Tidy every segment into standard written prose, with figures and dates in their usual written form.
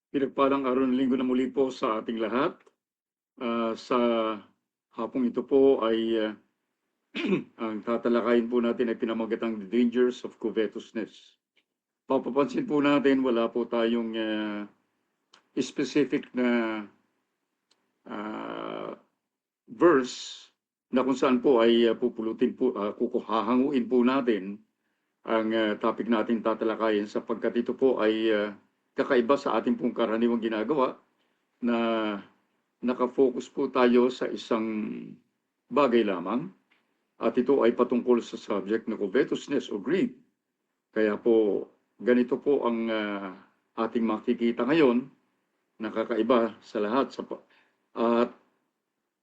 Pinagpalang araw ng linggo na muli po sa ating lahat. Sa hapong ito po ay ang tatalakayin po natin ay pinamagatang The Dangers of Covetousness. Mapapansin po natin wala po tayong specific na uh, verse na kung saan po ay pupulutin po, hahanguin po natin ang topic natin tatalakayin sapagkat ito po ay kakaiba sa ating pong karaniwang ginagawa na nakafocus po tayo sa isang bagay lamang at ito ay patungkol sa subject na covetousness o greed. Kaya po ganito po ang ating makikita ngayon, nakakaiba sa lahat. At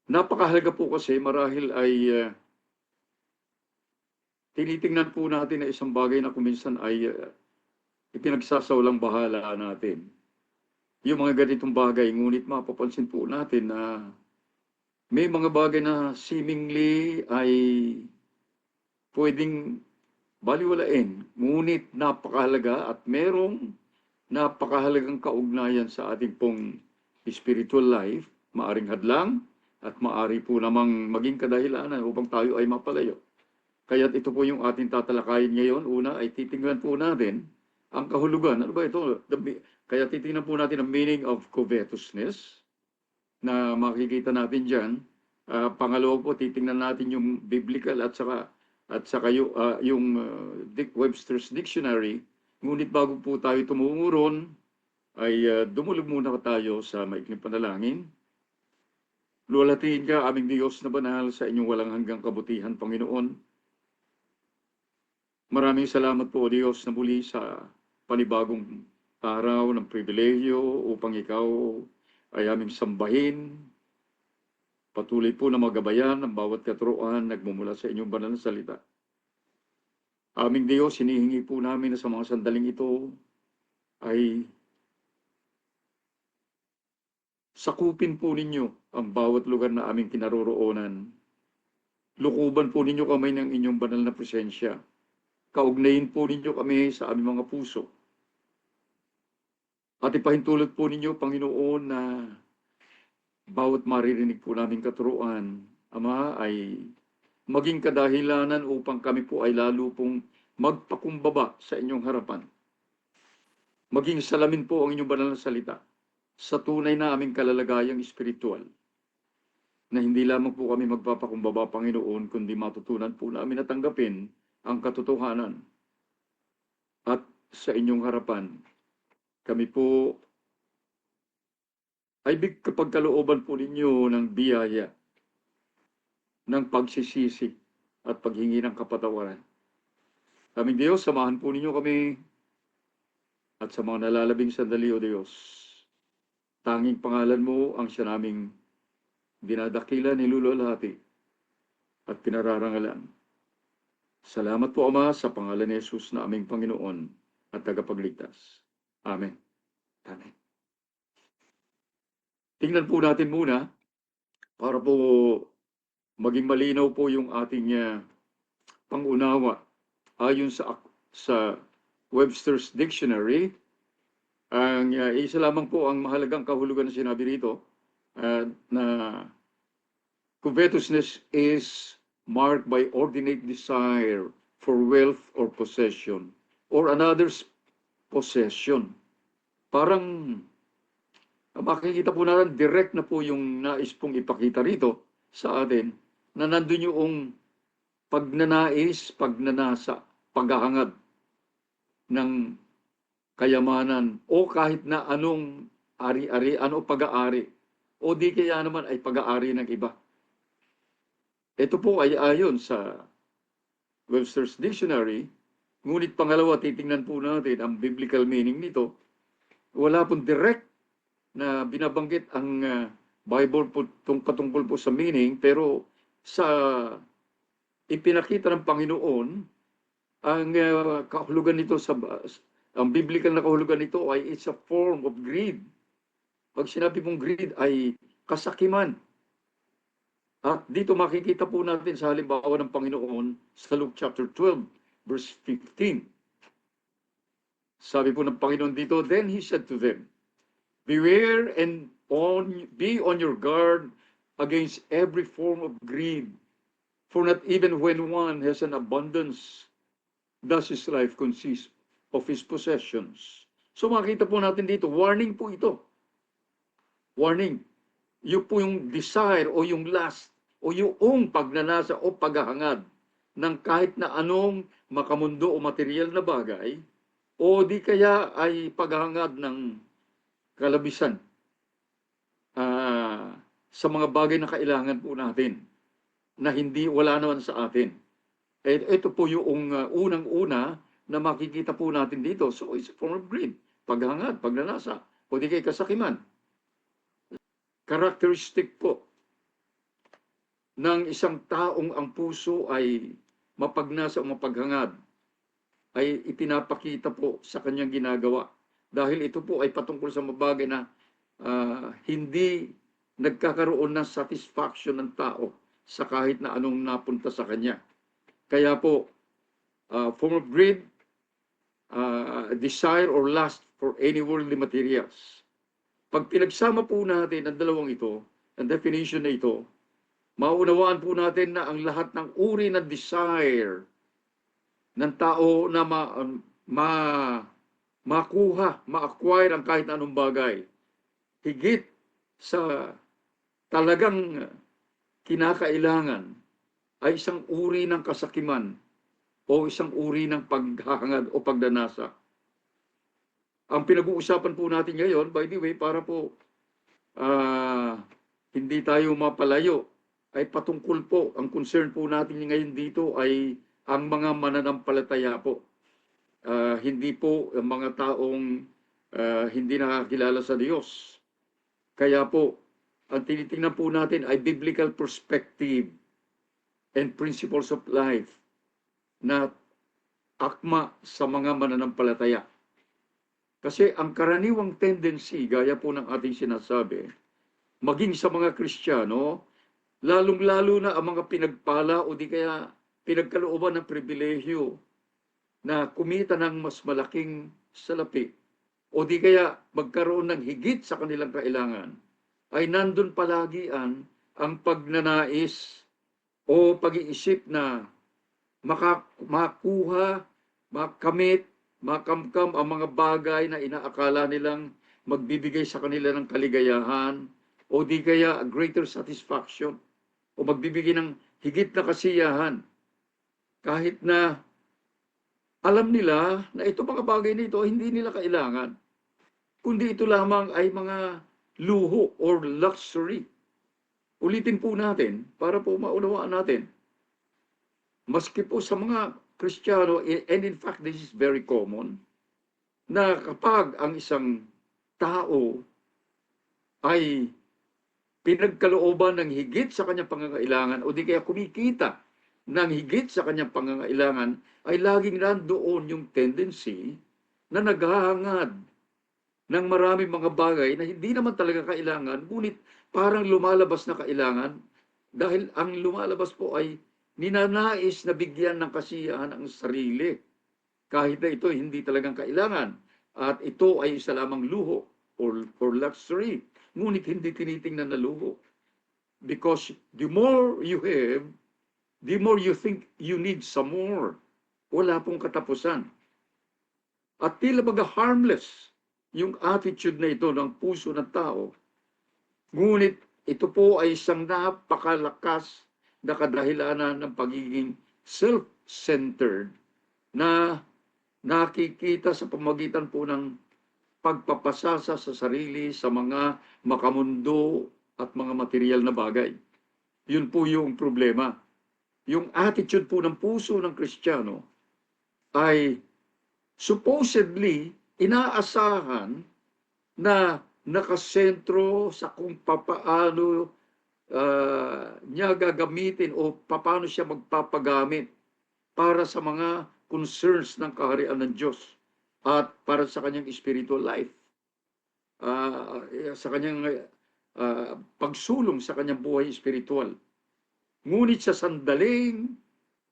napakahalaga po kasi marahil ay tinitingnan po natin na isang bagay na kuminsan ay ipinagsasawalang bahala natin. Yung mga ganitong bagay, ngunit mapapansin po natin na may mga bagay na seemingly ay pwedeng baliwalain, ngunit napakahalaga at merong napakahalagang kaugnayan sa ating pong spiritual life, maaring hadlang at maari po namang maging kadahilanan upang tayo ay mapalayo. Kaya ito po yung ating tatalakayin ngayon. Una ay titingnan po natin ang kahulugan. Ano ba ito? Kaya titingnan po natin ang meaning of covetousness na makikita natin dyan. Pangalawa po, titingnan natin yung biblical at saka yung Webster's Dictionary. Ngunit bago po tayo tumungo ron, ay dumulog muna tayo sa maikling panalangin. Luwalhatiin ka, aming Diyos na banal, sa inyong walang hanggang kabutihan, Panginoon. Maraming salamat po, Diyos, na muli sa panibagong araw ng pribilehyo upang ikaw ay aming sambahin. Patuloy po na magabayan ang bawat katuruan nagmumula sa inyong banal na salita. Aming Diyos, hinihingi po namin na sa mga sandaling ito ay sakupin po ninyo ang bawat lugar na aming kinaroroonan. Lukuban po ninyo kami ng inyong banal na presensya. Kaugnayin po ninyo kami sa aming mga puso. At ipahintulot po ninyo, Panginoon, na bawat maririnig po namin katuruan, Ama, ay maging kadahilanan upang kami po ay lalo pong magpakumbaba sa inyong harapan. Maging salamin po ang inyong banal na salita sa tunay na aming kalalagayang espiritual, na hindi lamang po kami magpapakumbaba, Panginoon, kundi matutunan po namin at tanggapin ang katotohanan. At sa inyong harapan, kami po ay kapagkalooban po ninyo ng biyaya, ng pagsisisi at paghingi ng kapatawaran. Aming Diyos, samahan po ninyo kami at sa mga nalalabing sandali, O Diyos, tanging pangalan mo ang siya naming dinadakila, niluluwalhati at pinararangalan. Salamat po, Ama, sa pangalan ni Jesus na aming Panginoon at tagapagligtas. Amen. Amen. Tingnan po natin muna para po maging malinaw po yung ating pangunawa. Ayon sa Webster's Dictionary, ang isa lamang po ang mahalagang kahulugan na sinabi rito, na covetousness is marked by ordinate desire for wealth or possession or another's possession. Parang makikita po natin, direct na po yung nais pong ipakita rito sa atin na nandun yung pagnanais, pagnanasa, paghahangad ng kayamanan o kahit na anong ari-ari, ano pag-aari o di kaya naman ay pag-aari ng iba. Ito po ay ayon sa Webster's Dictionary, ngunit pangalawa, titingnan po natin ang biblical meaning nito. Wala pong direct na binabanggit ang Bible po patungkol po sa meaning, pero sa ipinakita ng Panginoon, ang kahulugan nito ang biblical na kahulugan nito ay it's a form of greed. Pag sinabi mong greed ay kasakiman. At dito makikita po natin sa halimbawa ng Panginoon sa Luke chapter 12, verse 15. Sabi po ng Panginoon dito, then he said to them, Beware and be on your guard against every form of greed, for not even when one has an abundance does his life consist of his possessions. So makita po natin dito, warning po ito. Warning. Yung po yung desire o yung lust o yung pagnanasa o paghahangad ng kahit na anong makamundo o material na bagay o di kaya ay paghahangad ng kalabisan sa mga bagay na kailangan po natin na hindi wala naman sa atin. Ito po yung unang-una na makikita po natin dito. So it's a form of greed, paghangad, pagnanasa, o di kay kasakiman. Characteristic po ng isang taong ang puso ay mapagnasa o mapaghangad ay ipinapakita po sa kanyang ginagawa. Dahil ito po ay patungkol sa mga bagay na hindi nagkakaroon ng satisfaction ng tao sa kahit na anong napunta sa kanya. Kaya po, form of greed, desire or lust for any worldly materials. Pag pinagsama po natin ang dalawang ito, ang definition na ito, maunawaan po natin na ang lahat ng uri ng desire ng tao na makuha, ma-acquire ang kahit anong bagay, higit sa talagang kinakailangan, ay isang uri ng kasakiman o isang uri ng paghahangad o pagdanasa. Ang pinag-uusapan po natin ngayon, by the way, para po hindi tayo mapalayo, ay patungkol po, ang concern po natin ngayon dito ay ang mga mananampalataya po. Hindi po ang mga taong hindi nakakilala sa Diyos. Kaya po, ang tinitingnan po natin ay biblical perspective and principles of life na akma sa mga mananampalataya. Kasi ang karaniwang tendency, gaya po ng ating sinasabi, maging sa mga Kristiyano, lalong-lalo na ang mga pinagpala o di kaya pinagkalooban ng pribilehyo na kumita ng mas malaking salapi o di kaya magkaroon ng higit sa kanilang kailangan, ay nandun palagi ang pagnanais o pag-iisip na makuha, makamit, makamkam ang mga bagay na inaakala nilang magbibigay sa kanila ng kaligayahan o di kaya greater satisfaction o magbibigay ng higit na kasiyahan kahit na alam nila na ito mga bagay nito hindi nila kailangan, kundi ito lamang ay mga luho or luxury. Ulitin po natin para po maunawaan natin. Maski po sa mga Kristiyano, and in fact this is very common, na kapag ang isang tao ay pinagkalooban ng higit sa kanyang pangangailangan o di kaya kumikita ng higit sa kanyang pangangailangan, ay laging nandoon yung tendency na naghahangad ng maraming mga bagay na hindi naman talaga kailangan, ngunit parang lumalabas na kailangan dahil ang lumalabas po ay ninanais na bigyan ng kasiyahan ang sarili. Kahit na ito hindi talagang kailangan at ito ay isa lamang luho or luxury. Ngunit hindi tinitingnan na luho. Because the more you have, the more you think you need some more. Wala pong katapusan. At tila baga harmless yung attitude na ito ng puso ng tao. Ngunit ito po ay isang napakalakas na kadahilanan ng pagiging self-centered na nakikita sa pamagitan po ng pagpapasasa sa sarili sa mga makamundo at mga material na bagay. Yun po yung problema. Yung attitude po ng puso ng Kristiyano ay supposedly inaasahan na nakasentro sa kung papaano niya gagamitin o paano siya magpapagamit para sa mga concerns ng kaharian ng Diyos at para sa kanyang spiritual life, sa kanyang pagsulong sa kanyang buhay spiritual. Ngunit sa sandaling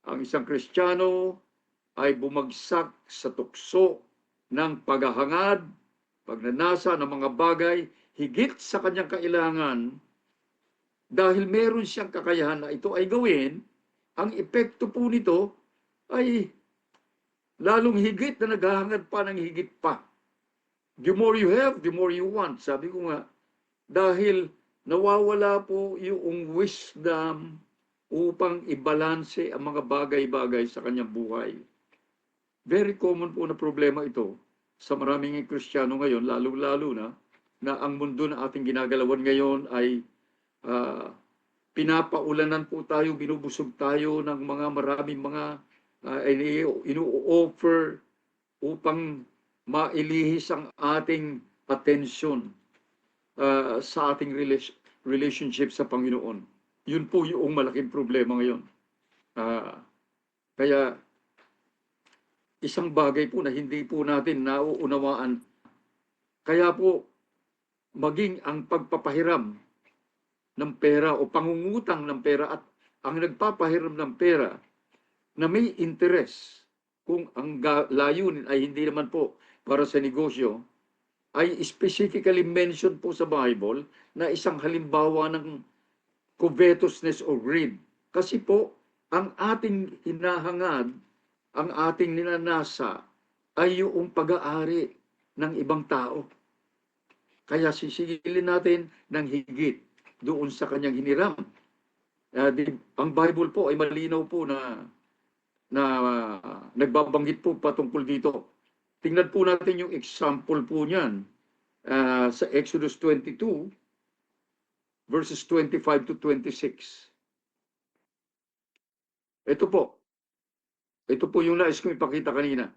ang isang Kristiyano ay bumagsak sa tukso ng paghahangad pagnanasa ng mga bagay higit sa kanyang kailangan, dahil meron siyang kakayahan na ito ay gawin, ang epekto po nito ay lalong higit na naghahangad pa ng higit pa. The more you have, the more you want. Sabi ko nga, dahil nawawala po yung wisdom upang ibalanse ang mga bagay-bagay sa kanyang buhay. Very common po na problema ito sa maraming Kristiyano ngayon, lalo-lalo na ang mundo na ating ginagalawan ngayon ay pinapaulanan po tayo, binubusog tayo ng mga maraming mga inu-offer upang mailihis ang ating atensyon sa ating relationship sa Panginoon. Yun po yung malaking problema ngayon. Kaya isang bagay po na hindi po natin nauunawaan. Kaya po maging ang pagpapahiram ng pera o pangungutang ng pera at ang nagpapahiram ng pera na may interes, kung ang layunin ay hindi naman po para sa negosyo, ay specifically mentioned po sa Bible na isang halimbawa ng covetousness or greed. Kasi po, ang ating hinahangad, ang ating ninanasa, ay yung pag-aari ng ibang tao. Kaya sisigilin natin ng higit doon sa kanyang hiniram. Ang Bible po ay malinaw po na nagbabanggit po patungkol dito. Tingnan po natin yung example po niyan sa Exodus 22, verses 25 to 26. Ito po. Ito po yung nais kong ipakita kanina.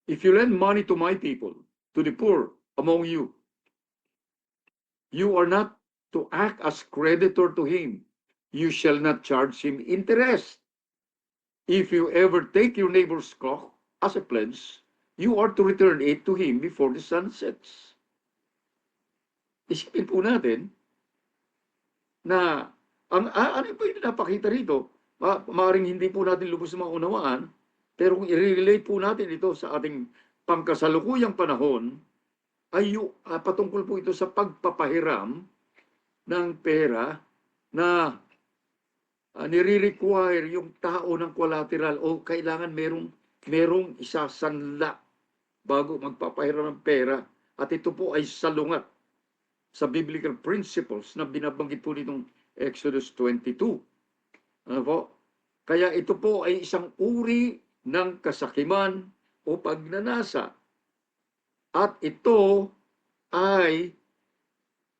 If you lend money to my people, to the poor among you, you are not to act as creditor to him. You shall not charge him interest. If you ever take your neighbor's cloak as a pledge, you are to return it to him before the sun sets. Isipin po natin na ano po yung napakita rito? Maaaring hindi po natin lubos na maunawaan, pero kung i-relate po natin ito sa ating pangkasalukuyang panahon, ay patungkol po ito sa pagpapahiram ng pera na nire-require yung tao ng collateral o kailangan merong isasanla bago magpapahiram ng pera. At ito po ay salungat sa biblical principles na binabanggit po nitong Exodus 22. Ano po? Kaya ito po ay isang uri ng kasakiman o pagnanasa. At ito ay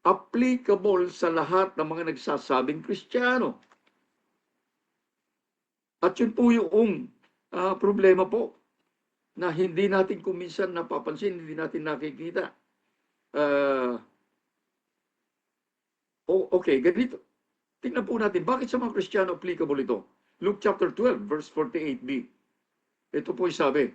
applicable sa lahat ng mga nagsasabing Kristiyano. At yun po yung problema po na hindi natin kuminsan napapansin, hindi natin nakikita. Okay, ganito. Tingnan po natin, bakit sa mga Kristiyano applicable ito? Luke chapter 12, verse 48b. Ito po sabi,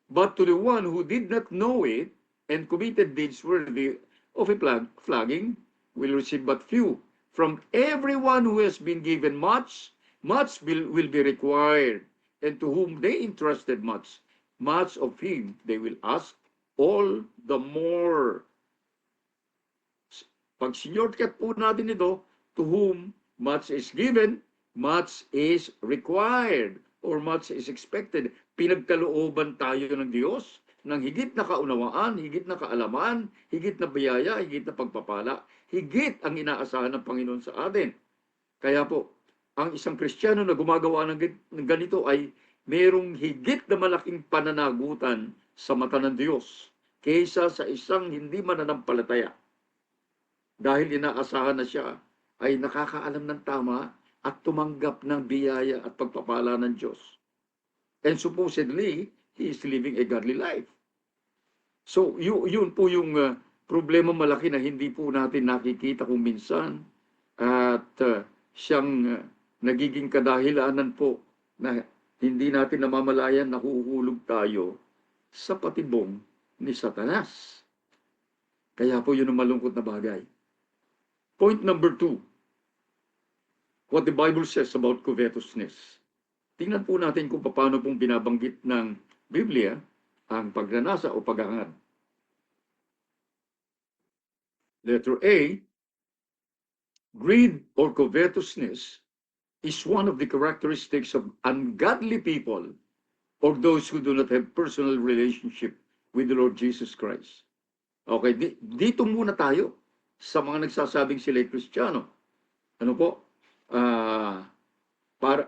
but to the one who did not know it and committed deeds worthy of a flogging will receive but few. From everyone who has been given much, much will be required. And to whom they entrusted much, much of him they will ask all the more. Pag sinyortcut po natin ito, to whom much is given, much is required, or much is expected. Pinagkalooban tayo ng Diyos ng higit na kaunawaan, higit na kaalaman, higit na biyaya, higit na pagpapala, higit ang inaasahan ng Panginoon sa atin. Kaya po, ang isang Kristiyano na gumagawa ng ganito ay mayroong higit na malaking pananagutan sa mata ng Diyos kaysa sa isang hindi mananampalataya. Dahil inaasahan na siya ay nakakaalam ng tama at tumanggap ng biyaya at pagpapala ng Diyos. And supposedly, he is living a godly life. So, yun po yung problema malaki na hindi po natin nakikita kung minsan at siyang nagiging kadahilanan po na hindi natin namamalayan nahuhulog tayo sa patibong ni Satanas. Kaya po yun ang malungkot na bagay. Point number 2. What the Bible says about covetousness. Tingnan po natin kung paano pong binabanggit ng Biblia ang pagnanasa o paghahangad. Letter A, greed or covetousness is one of the characteristics of ungodly people or those who do not have personal relationship with the Lord Jesus Christ. Okay, dito muna tayo sa mga nagsasabing sila'y Kristiyano. Ano po? Para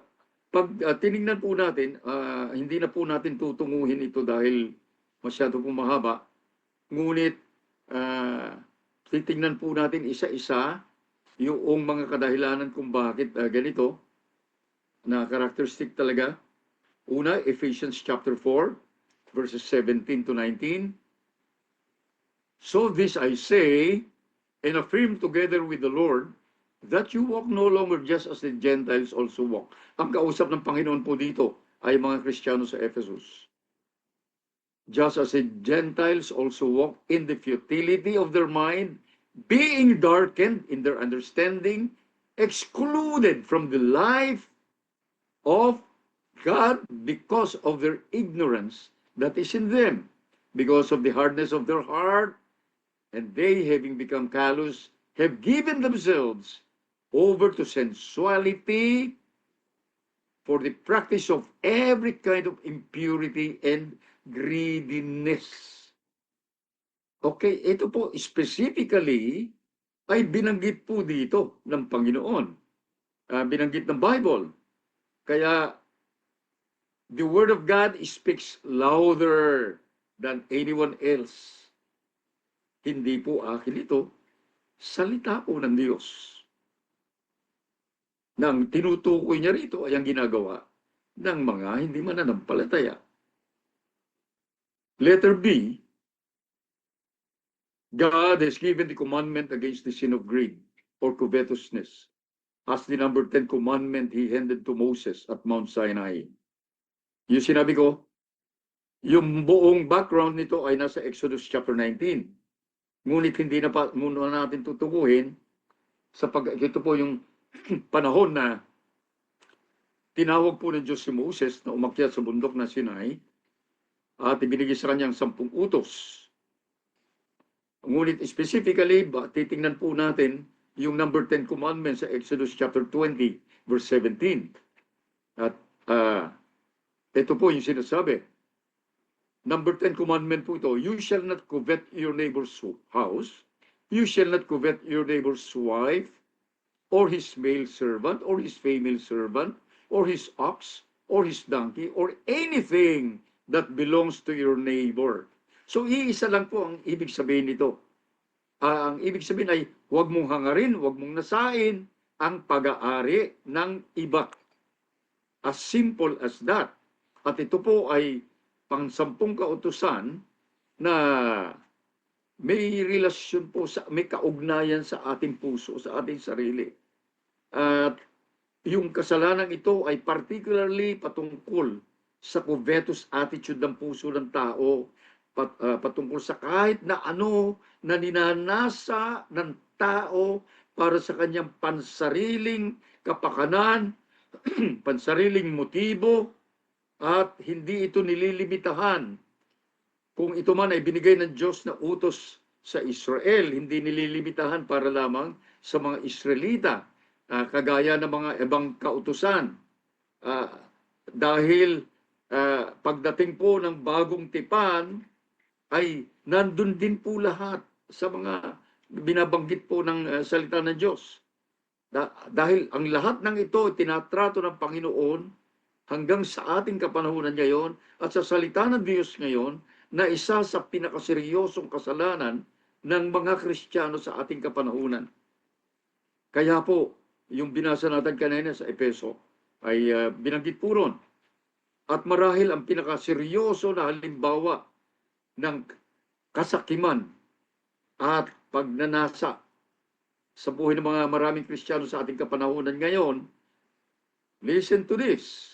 pag tiningnan po natin, hindi na po natin tutunguhin ito dahil masyado pong mahaba. Ngunit titingnan po natin isa-isa yung mga kadahilanan kung bakit ganito na characteristic talaga. Una, Ephesians chapter 4, verses 17 to 19. So this I say, and affirm together with the Lord, that you walk no longer just as the Gentiles also walk. Ang kausap ng Panginoon po dito ay mga Kristiyano sa Ephesus. Just as the Gentiles also walk in the futility of their mind, being darkened in their understanding, excluded from the life of God because of their ignorance that is in them, because of the hardness of their heart, and they, having become callous, have given themselves over to sensuality for the practice of every kind of impurity and greediness. Okay, ito po specifically ay binanggit po dito ng Panginoon. Binanggit ng Bible. Kaya the Word of God speaks louder than anyone else. Hindi po akin ito, salita po ng Diyos. Nang tinutukoy niya rito ay ang ginagawa ng mga hindi mananampalataya. Letter B, God has given the commandment against the sin of greed or covetousness as the number 10 commandment He handed to Moses at Mount Sinai. Yung sinabi ko, yung buong background nito ay nasa Exodus chapter 19. Ngunit hindi na pa muna natin tutukuhin ito po yung panahon na tinawag po ng Diyos si Moses na umakyat sa bundok na Sinai at ibinigay sa kanyang 10 utos. Ngunit specifically, titingnan po natin yung number 10 commandment sa Exodus chapter 20, verse 17. At ito po yung sinasabi. Number 10 commandment po ito, you shall not covet your neighbor's house, you shall not covet your neighbor's wife, or his male servant, or his female servant, or his ox, or his donkey, or anything that belongs to your neighbor. So, iisa lang po ang ibig sabihin nito. Ang ibig sabihin ay, huwag mong hangarin, huwag mong nasain ang pag-aari ng iba. As simple as that. At ito po ay pang-10 kautusan na may relasyon po, may kaugnayan sa ating puso, sa ating sarili. At yung kasalanan ito ay particularly patungkol sa covetous attitude ng puso ng tao, patungkol sa kahit na ano na ninanasa ng tao para sa kanyang pansariling kapakanan, pansariling motibo, at hindi ito nililimitahan. Kung ito man ay binigay ng Diyos na utos sa Israel, hindi nililimitahan para lamang sa mga Israelita, kagaya ng mga ibang kautusan. Dahil pagdating po ng bagong tipan, ay nandun din po lahat sa mga binabanggit po ng salita ng Diyos. Dahil ang lahat ng ito tinatrato ng Panginoon hanggang sa ating kapanahunan ngayon at sa salita ng Diyos ngayon na isa sa pinakaseryosong kasalanan ng mga Kristiyano sa ating kapanahunan. Kaya po, yung binasa natin kanina sa Epeso ay binanggit po ron. At marahil ang pinakaseryoso na halimbawa ng kasakiman at pagnanasa sa buhay ng mga maraming Kristiyano sa ating kapanahunan ngayon, listen to this.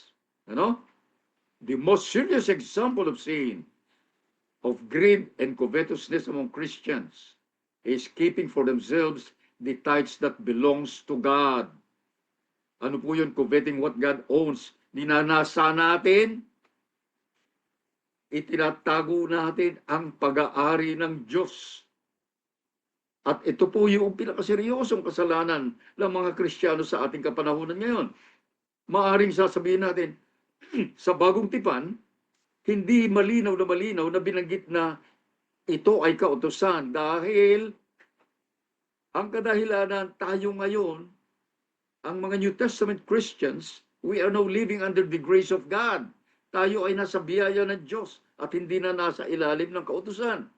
The most serious example of sin, of greed and covetousness among Christians is keeping for themselves the tithes that belongs to God. Ano po yun? Coveting what God owns. Ninanasa natin itinatago natin ang pag-aari ng Diyos. At ito po yung pinakaseryosong kasalanan ng mga Kristiyano sa ating kapanahunan ngayon. Maaring sasabihin natin, sa bagong tipan, hindi malinaw na binanggit na ito ay kautusan dahil ang kadahilanan tayo ngayon, ang mga New Testament Christians, we are now living under the grace of God. Tayo ay nasa biyaya ng Diyos at hindi na nasa ilalim ng kautusan.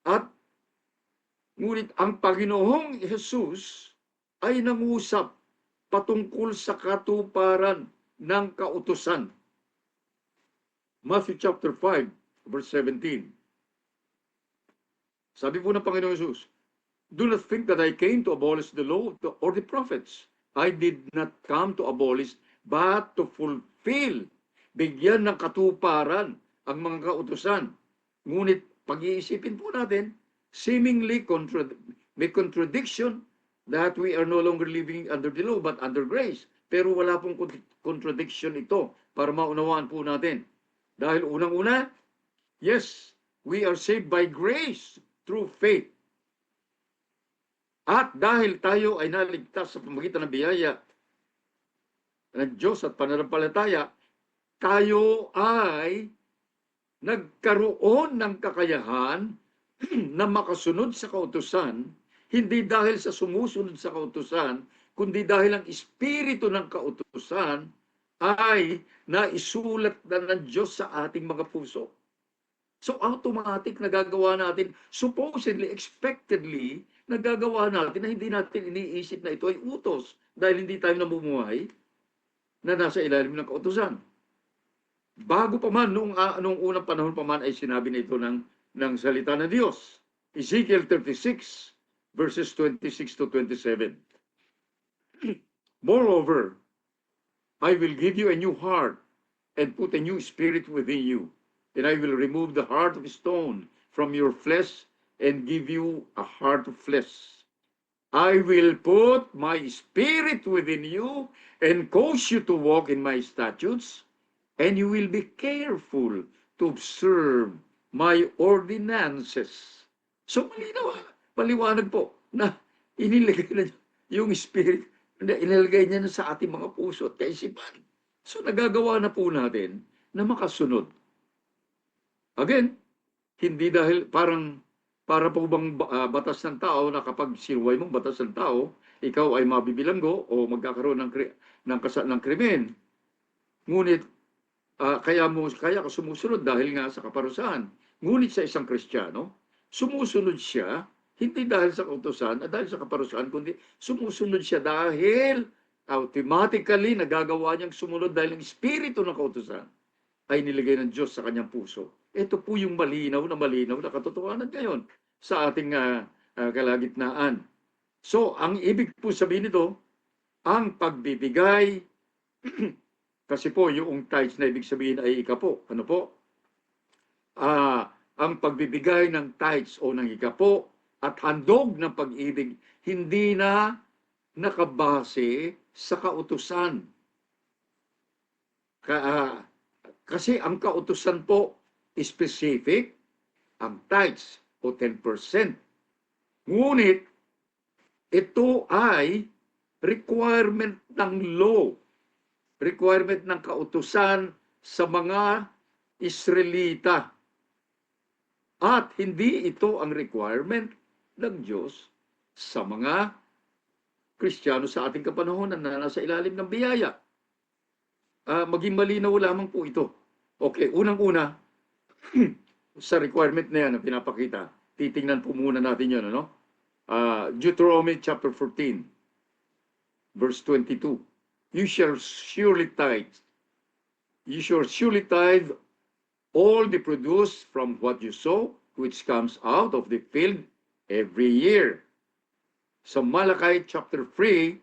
At ngunit ang Panginoong Jesus ay nangusap patungkol sa katuparan ng kautusan. Matthew chapter 5, verse 17. Sabi po ng Panginoong Jesus, "Do not think that I came to abolish the law or the prophets. I did not come to abolish, but to fulfill." Bigyan ng katuparan ang mga kautusan. Ngunit pag-iisipin po natin, seemingly may contradiction that we are no longer living under the law but under grace. Pero wala pong contradiction ito para maunawaan po natin. Dahil unang-una, yes, we are saved by grace through faith. At dahil tayo ay naligtas sa pamamagitan ng biyaya ng Diyos at pananampalataya, tayo ay nagkaroon ng kakayahan na makasunod sa kautusan, hindi dahil sa sumusunod sa kautusan, kundi dahil ang espiritu ng kautusan ay naisulat na ng Diyos sa ating mga puso. So automatic nagagawa natin, supposedly, expectedly, nagagawa natin na hindi natin iniisip na ito ay utos dahil hindi tayo namumuhay na nasa ilalim ng kautusan. Bago pa man, nung unang panahon pa man ay sinabi na ito ng salita ng Diyos. Ezekiel 36, verses 26 to 27. "Moreover, I will give you a new heart and put a new spirit within you. And I will remove the heart of stone from your flesh and give you a heart of flesh. I will put my spirit within you and cause you to walk in my statutes, and you will be careful to observe my ordinances." So maliwanag po na inilagay na yung spirit, inilagay niya na sa ating mga puso at kaisipan. So nagagawa na po natin na makasunod. Again, hindi dahil para po bang batas ng tao na kapag sinuway mong batas ng tao, ikaw ay mabibilanggo o magkakaroon ng krimen. Ngunit kaya ka sumusunod dahil nga sa kaparusahan. Ngunit sa isang Kristiyano, sumusunod siya hindi dahil sa kautusan at dahil sa kaparusahan, kundi sumusunod siya dahil automatically nagagawa niyang sumunod dahil ang espiritu ng kautusan ay nilagay ng Diyos sa kanyang puso. Ito po yung malinaw na katotohanan ngayon sa ating kalagitnaan. So, ang ibig po sabihin nito, ang pagbibigay, kasi po yung tithes na ibig sabihin ay ikapo. Ano po? Ang pagbibigay ng tithes o ng ikapo at handog ng pag-ibig, hindi na nakabase sa kautusan. Kasi ang kautusan po specific, ang tithes o 10%. Ngunit ito ay requirement ng law, requirement ng kautusan sa mga Israelita. At hindi ito ang requirement ng Diyos sa mga Kristiyano sa ating kapanahonan na nasa ilalim ng biyaya. Maging malinaw lamang po ito. Okay, unang-una, sa requirement na yan na pinapakita, titingnan po muna natin yun, ano? Deuteronomy chapter 14, verse 22. You shall surely tithe all the produce from what you sow, which comes out of the field every year. Sa Malachi chapter 3,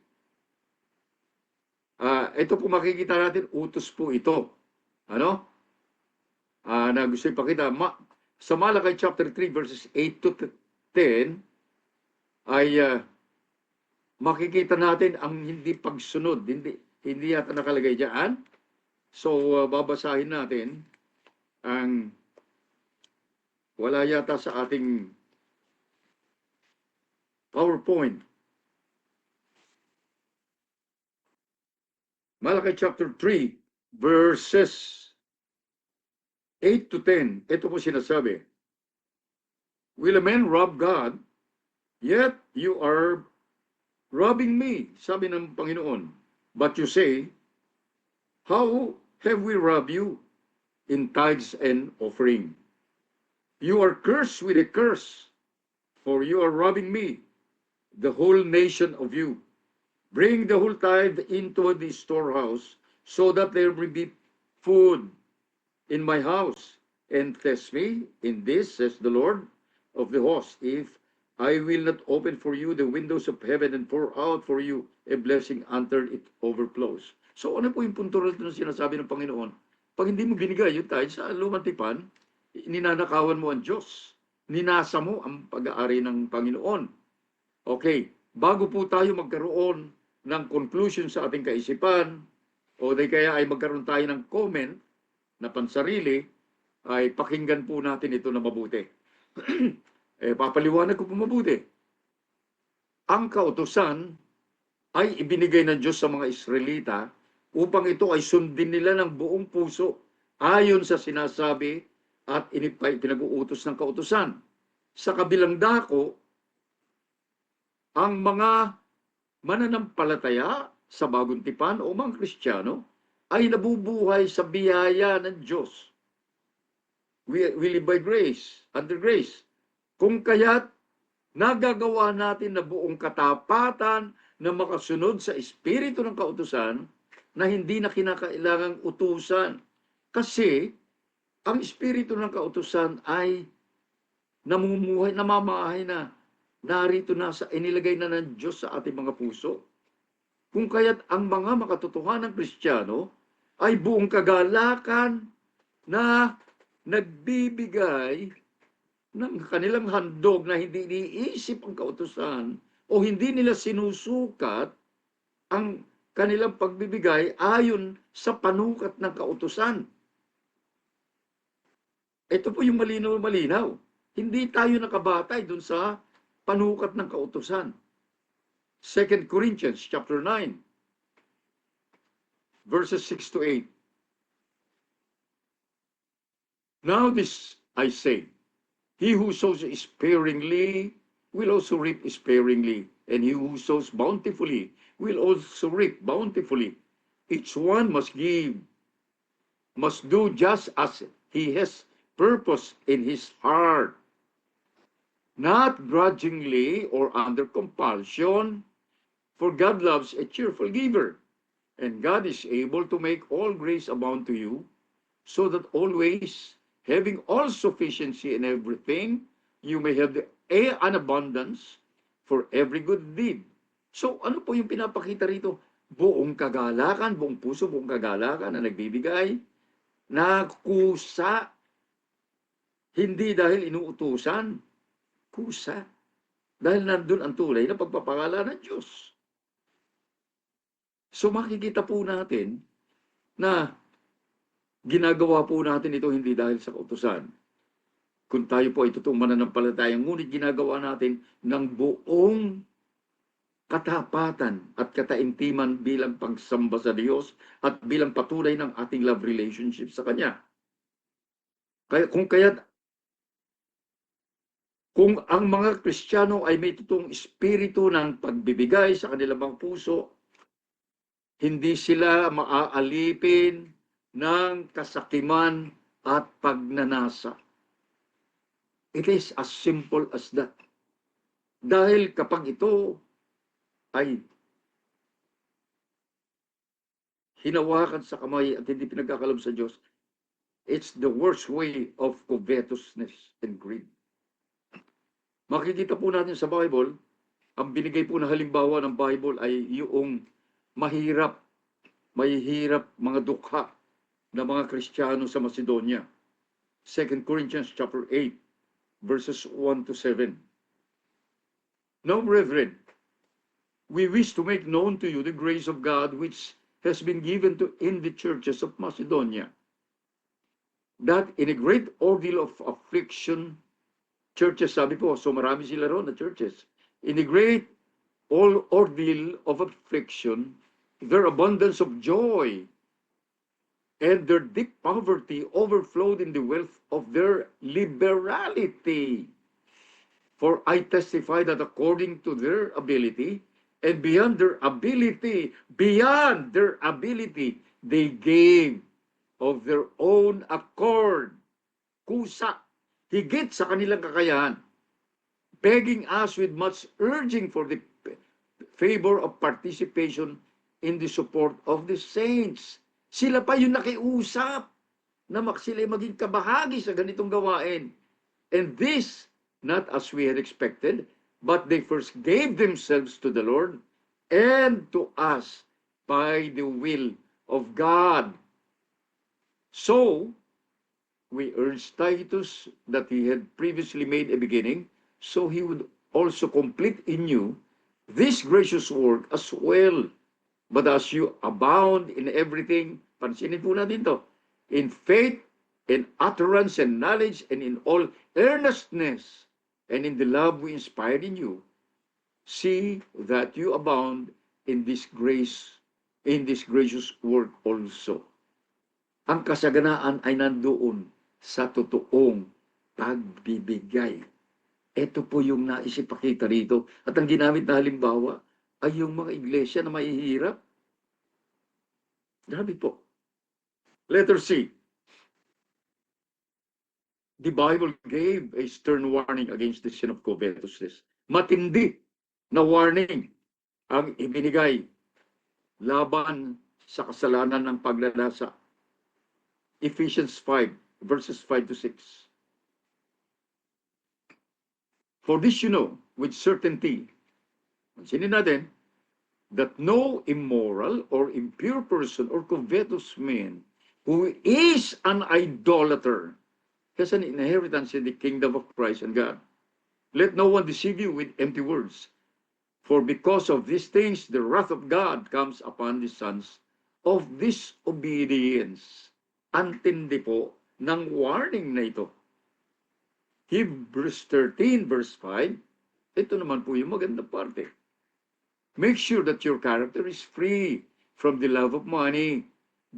ito po makikita natin, utos po ito. Ano? Na gusto ipakita. Sa Malachi chapter 3, verses 8 to 10, ay makikita natin ang hindi pagsunod. Hindi yata nakalagay dyan. So, babasahin natin. ang wala yata sa ating PowerPoint. Malaki chapter 3, verses 8 to 10. Ito po sinasabi, will a man rob God? Yet you are robbing me, sabi ng Panginoon. But you say, how have we robbed you? In tithes and offering. You are cursed with a curse, for you are robbing me, the whole nation of you. Bring the whole tithe into the storehouse, so that there will be food in my house, and test me in this, says the Lord of the hosts, if I will not open for you the windows of heaven and pour out for you a blessing until it overflows. So ano po yung punto rito na sinasabi ng Panginoon? Pag hindi mo binigay yung tithe sa lumang tipan, ninanakawan mo ang Diyos. Ninasa mo ang pag-aari ng Panginoon. Okay, bago po tayo magkaroon ng conclusion sa ating kaisipan, o di kaya ay magkaroon tayo ng comment na pansarili, ay pakinggan po natin ito na mabuti. Papaliwanag ko po mabuti. Ang kautusan ay ibinigay ng Diyos sa mga Israelita upang ito ay sundin nila ng buong puso ayon sa sinasabi at pinag-uutos ng kautusan. Sa kabilang dako, ang mga mananampalataya sa Bagong Tipan o mga Kristiyano ay nabubuhay sa biyaya ng Diyos. We live by grace, under grace. Kung kaya't nagagawa natin na buong katapatan na makasunod sa espiritu ng kautusan na hindi na kinakailangang utusan. Kasi ang espiritu ng kautusan ay namamahay na, narito na, inilagay na ng Diyos sa ating mga puso. Kung kaya't ang mga makatotohanang Kristiyano ay buong kagalakan na nagbibigay ng kanilang handog na hindi iniisip ang kautusan o hindi nila sinusukat ang kanilang pagbibigay ayon sa panukat ng kautusan. Ito po yung malinaw-malinaw. Hindi tayo nakabatay dun sa panukat ng kautusan. 2 Corinthians chapter 9, verses 6 to 8. Now this I say, he who sows sparingly will also reap sparingly, and he who sows bountifully will also reap bountifully. Each one must do just as he has purpose in his heart, not grudgingly or under compulsion, for God loves a cheerful giver, and God is able to make all grace abound to you, so that always, having all sufficiency in everything, you may have an abundance for every good deed. So ano po yung pinapakita rito? Buong kagalakan, buong puso, buong kagalakan na nagbibigay, na kusa, hindi dahil inuutusan, kusa. Dahil nandun ang tulay na pagpapakala ng Diyos. So makikita po natin na ginagawa po natin ito hindi dahil sa kautusan. Kung tayo po ay totoong mananampalataya, ngunit ginagawa natin ng buong katapatan at kataimtiman bilang pagsamba sa Diyos at bilang patunay ng ating love relationship sa Kanya. Kung ang mga Kristiyano ay may totoong espiritu ng pagbibigay sa kanilang mga puso, hindi sila maaalipin ng kasakiman at pagnanasa. It is as simple as that. Dahil kapag ito ay hinawakan sa kamay at hindi pinagkakalob sa Diyos, it's the worst way of covetousness and greed. Makikita po natin sa Bible, ang binigay po na halimbawa ng Bible ay yung mahirap mga dukha ng mga Kristiyano sa Macedonia. 2 Corinthians chapter 8, verses 1 to 7. Now, brethren, we wish to make known to you the grace of God which has been given in the churches of Macedonia. that in a great ordeal of affliction, churches, sabi po, so marami sila ron na churches, in a great ordeal of affliction, their abundance of joy and their deep poverty overflowed in the wealth of their liberality. For I testify that according to their ability and beyond their ability, they gave of their own accord, kusa, higit sa kanilang kakayahan, begging us with much urging for the favor of participation in the support of the saints. Sila pa yung nakiusap na sila maging kabahagi sa ganitong gawain. And this, not as we had expected, but they first gave themselves to the Lord and to us by the will of God. So, we urged Titus that he had previously made a beginning, so he would also complete in you this gracious work as well. But as you abound in everything, pansinin po natin to, in faith, in utterance and knowledge, and in all earnestness, and in the love we inspired in you, see that you abound in this grace, in this gracious work also. Ang kasaganaan ay nandoon sa totoong pagbibigay. Ito po yung nais ipakita rito. At ang ginamit na halimbawa ay yung mga iglesia na mahihirap. Grabe po. Letter C. The Bible gave a stern warning against the sin of covetousness. Matindi na warning ang ibinigay laban sa kasalanan ng paglalasa. Ephesians 5, verses 5 to 6. For this you know with certainty, mansinin natin, that no immoral or impure person or covetous man who is an idolater has an inheritance in the kingdom of Christ and God. Let no one deceive you with empty words. For because of these things, the wrath of God comes upon the sons of disobedience. Antindi po ng warning na ito. Hebrews 13 verse 5, ito naman po yung magandang parte. Make sure that your character is free from the love of money,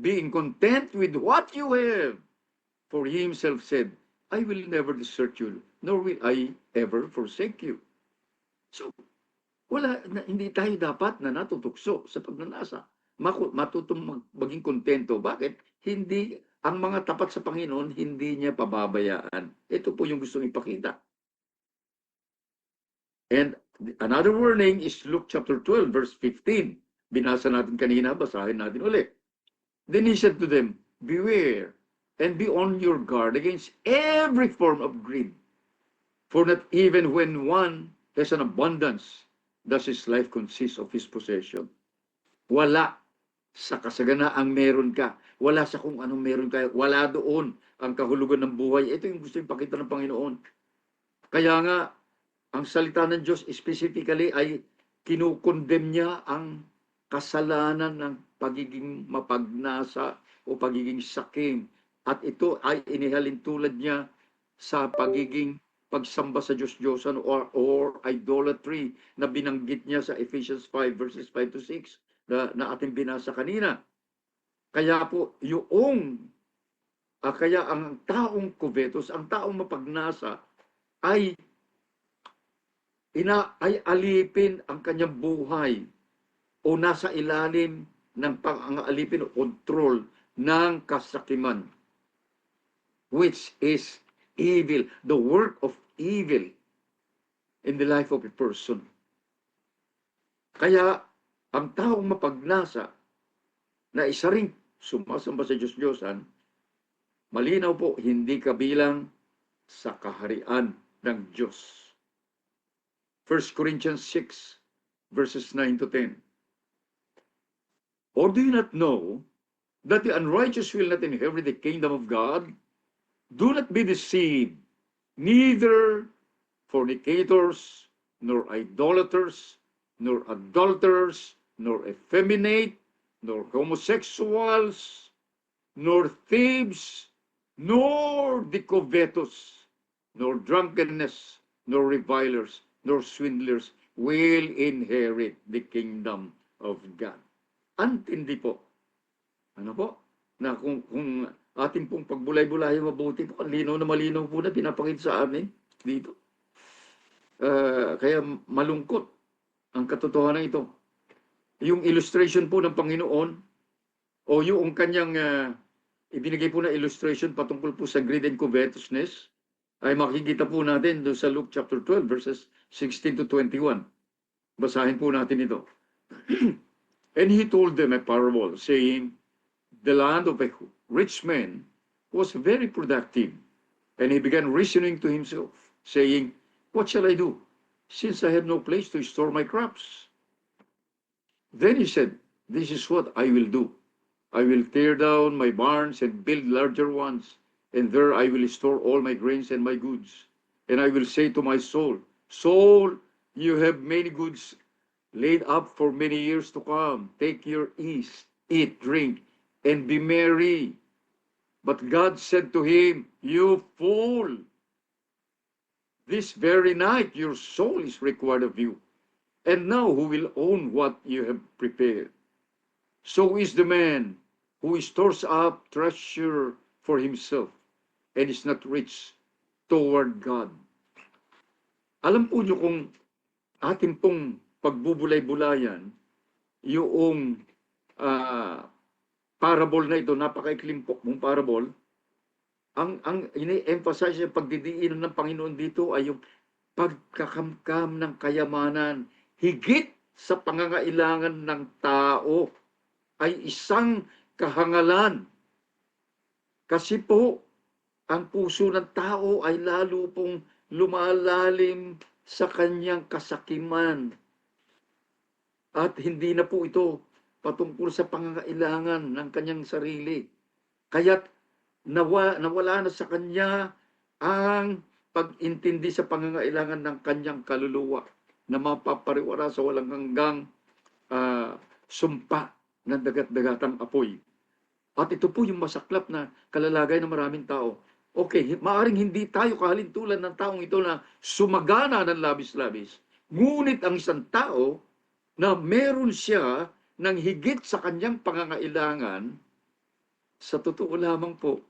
being content with what you have. For he himself said, I will never desert you, nor will I ever forsake you. So, hindi tayo dapat na natutukso sa pagnanasa. Matutong maging kontento. Bakit? Hindi, ang mga tapat sa Panginoon, hindi niya pababayaan. Ito po yung gustong ipakita. And another warning is Luke chapter 12, verse 15. Binasa natin kanina, basahin natin ulit. Then he said to them, beware and be on your guard against every form of greed. For not even when one has an abundance, does his life consist of his possession. Wala sa kasaganaang meron ka. Wala sa kung anong meron ka. Wala doon ang kahulugan ng buhay. Ito yung gusto ipakita ng Panginoon. Kaya nga, ang salita ng Diyos specifically ay kinukondem niya ang kasalanan ng pagiging mapagnasa o pagiging sakim. At ito ay inihalin tulad niya sa pagiging pagsamba sa Diyos-Diyosan or idolatry na binanggit niya sa Ephesians 5 verses 5 to 6 na ating binasa kanina. Kaya po, kaya ang taong covetous, ang taong mapagnasa, ay alipin ang kanyang buhay o nasa ilalim ng pang-alipin o kontrol ng kasakiman, which is evil, the work of evil in the life of a person. Kaya, ang taong mapagnasa na isa ring sumasamba sa Diyos-Diyosan, malinaw po, hindi kabilang sa kaharian ng Diyos. 1 Corinthians 6, verses 9 to 10. Or do you not know that the unrighteous will not inherit the kingdom of God? Do not be deceived, neither fornicators, nor idolaters, nor adulterers, nor effeminate, nor homosexuals, nor thieves, nor the covetous, nor drunkenness, nor revilers, nor swindlers will inherit the kingdom of God. Antindi po. Ano po? Na kung ating pong pagbulay-bulay mabuti po, linaw na malinaw po na pinapakita sa amin dito. Kaya malungkot ang katotohanan ito. Yung illustration po ng Panginoon o yung kanyang ibinigay po na illustration patungkol po sa greed and covetousness ay makikita po natin doon sa Luke chapter 12 verses 16 to 21. Basahin po natin ito. And he told them a parable saying, the land of a rich man was very productive. And he began reasoning to himself, saying, what shall I do, since I have no place to store my crops? Then he said, this is what I will do. I will tear down my barns and build larger ones, and there I will store all my grains and my goods. And I will say to my soul, soul, you have many goods laid up for many years to come. Take your ease, eat, drink, and be merry. But God said to him, you fool, this very night your soul is required of you. And now who will own what you have prepared? So is the man who stores up treasure for himself and is not rich toward God. Alam po niyo kung ating pong pagbubulay-bulayan, yung parable na ito, napakaikling po mong parable, ang ini-emphasize yung pagdidiinan ng Panginoon dito ay yung pagkakamkam ng kayamanan, higit sa pangangailangan ng tao, ay isang kahangalan. Kasi po, ang puso ng tao ay lalo pong lumalalim sa kanyang kasakiman. At hindi na po ito patungkol sa pangangailangan ng kanyang sarili. Kaya't nawala na sa kanya ang pag-intindi sa pangangailangan ng kanyang kaluluwa na mapapariwara sa walang hanggang sumpa ng dagat-dagatang apoy. At ito po yung masaklap na kalalagay ng maraming tao. Okay, maaring hindi tayo kahalintulan ng taong ito na sumagana ng labis-labis. Ngunit ang isang tao na meron siya ng higit sa kanyang pangangailangan, sa totoo lamang po,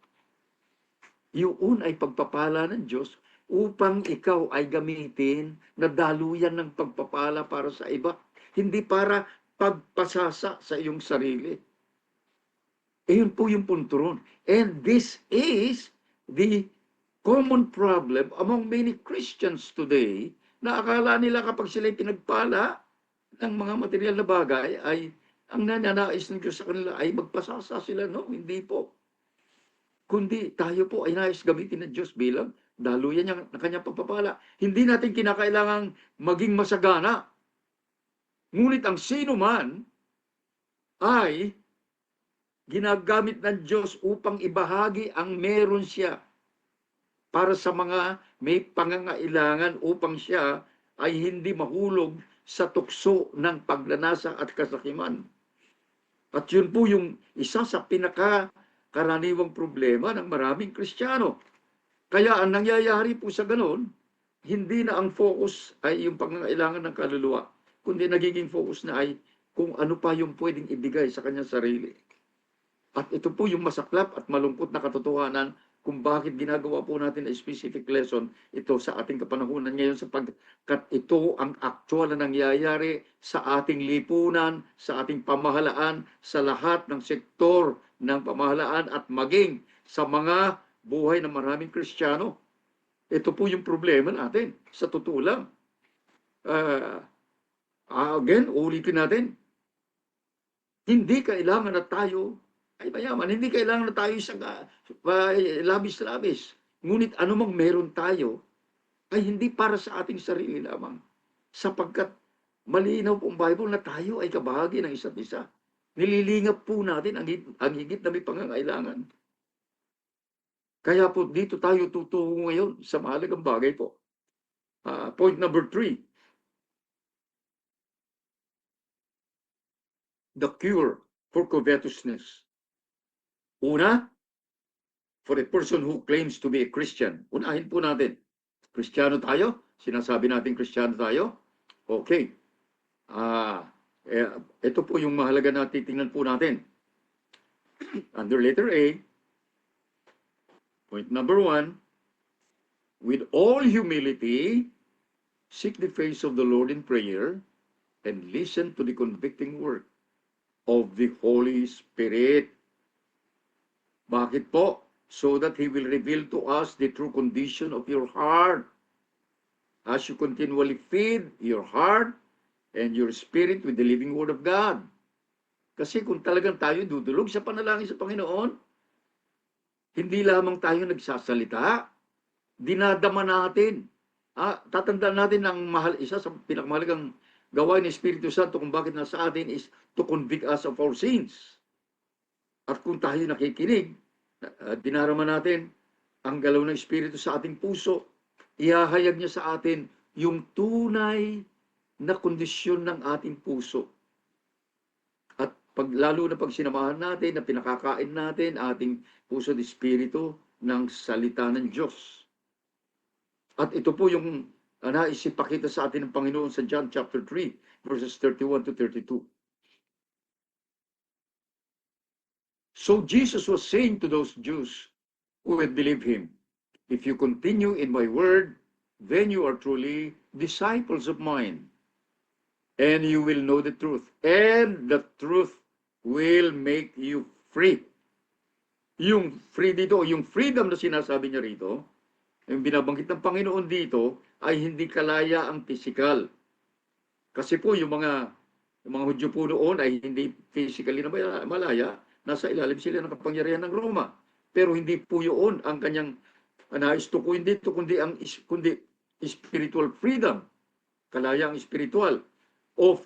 yun ay pagpapala ng Diyos upang ikaw ay gamitin na daluyan ng pagpapala para sa iba. Hindi para pagpasasa sa iyong sarili. Ayun po yung punto ron. And this is the common problem among many Christians today na akala nila kapag sila'y pinagpala ng mga material na bagay ay ang nananais ng Diyos sa kanila ay magpasasa sila. No, hindi po. Kundi tayo po ay nais gamitin ng Diyos bilang daluyan niya na kanyang pagpapala. Hindi natin kinakailangang maging masagana. Ngunit ang sino man ay ginagamit ng Diyos upang ibahagi ang meron siya para sa mga may pangangailangan upang siya ay hindi mahulog sa tukso ng paglanasa at kasakiman. At yun po yung isa sa pinakakaraniwang problema ng maraming Kristiyano. Kaya ang nangyayari po sa ganun, hindi na ang focus ay yung pangangailangan ng kaluluwa, kundi nagiging focus na ay kung ano pa yung pwedeng ibigay sa kanyang sarili. At ito po yung masaklap at malungkot na katotohanan kung bakit ginagawa po natin a specific lesson ito sa ating kapanahunan ngayon sapagkat ito ang actual na nangyayari sa ating lipunan, sa ating pamahalaan, sa lahat ng sektor ng pamahalaan at maging sa mga buhay ng maraming Kristiyano. Ito po yung problema natin. Sa totoo lang. Again, ulitin natin. Hindi kailangan na tayo ay mayaman. Hindi kailangan na tayo isang labis-labis. Ngunit anumang meron tayo ay hindi para sa ating sarili lamang. Sapagkat malinaw po ang Bible na tayo ay kabahagi ng isa't isa. Nililingap po natin ang higit na may pangangailangan. Kaya po dito tayo tutungo ngayon sa mahalagang bagay po. Point number 3. The cure for covetousness. Una, for a person who claims to be a Christian. Unahin po natin. Kristiyano tayo? Sinasabi natin Kristiyano tayo? Okay. Ito po yung mahalaga na titingnan po natin. Under letter A, point number 1, with all humility, seek the face of the Lord in prayer and listen to the convicting word of the Holy Spirit. Bakit po? So that He will reveal to us the true condition of your heart. As you continually feed your heart and your spirit with the living Word of God. Kasi kung talagang tayo dudulog sa panalangin sa Panginoon, hindi lamang tayo nagsasalita, dinadama natin. Tatandaan natin ang isa sa pinakamahalagang gawain ng Espiritu Santo kung bakit nasa atin is to convict us of our sins. At kung tayo nakikinig, dinarama natin ang galaw ng Espiritu sa ating puso, ihahayag niya sa atin yung tunay na kondisyon ng ating puso. At lalo na pag sinamahan natin, na pinakakain natin ating puso at Espiritu ng salita ng Diyos. At ito po yung naisipakita sa atin ng Panginoon sa John chapter 3, verses 31 to 32. So Jesus was saying to those Jews who had believed him, if you continue in my word, then you are truly disciples of mine. And you will know the truth. And the truth will make you free. Yung free dito, yung freedom na sinasabi niya rito, yung binabanggit ng Panginoon dito, ay hindi kalaya ang physical. Kasi po yung mga Hudyo po noon ay hindi physically na malaya, nasa ilalim sila ng kapangyarihan ng Roma. Pero hindi po yun ang kanyang naistukuin dito, kundi spiritual freedom, kalayaan spiritual, of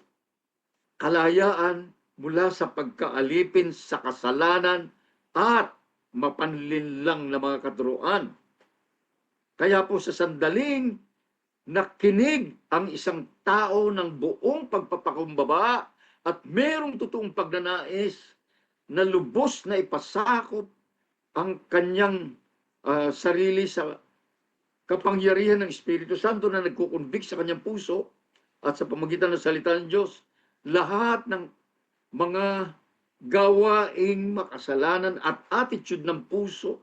kalayaan mula sa pagkaalipin sa kasalanan at mapanlinlang na mga katuruan. Kaya po sa sandaling nakinig ang isang tao ng buong pagpapakumbaba at merong totoong pagnanais na lubos na ipasakop ang kanyang sarili sa kapangyarihan ng Espiritu Santo na nagkukonvict sa kanyang puso at sa pamagitan ng salita ng Diyos, lahat ng mga gawaing makasalanan at attitude ng puso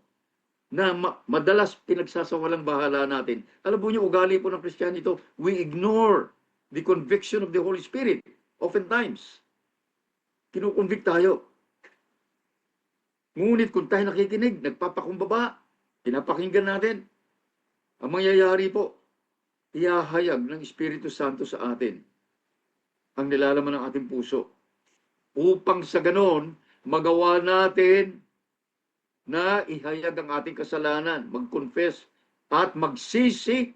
na madalas pinagsasawalang bahala natin. Alam po niyo, ugali po ng Kristiyano ito, we ignore the conviction of the Holy Spirit. Oftentimes, kinukonvict tayo. Ngunit kung tayo nakikinig, nagpapakumbaba, pinapakinggan natin, ang mangyayari po, ihahayag ng Espiritu Santo sa atin ang nilalaman ng ating puso. Upang sa ganon, magawa natin na ihayag ang ating kasalanan, mag-confess at magsisi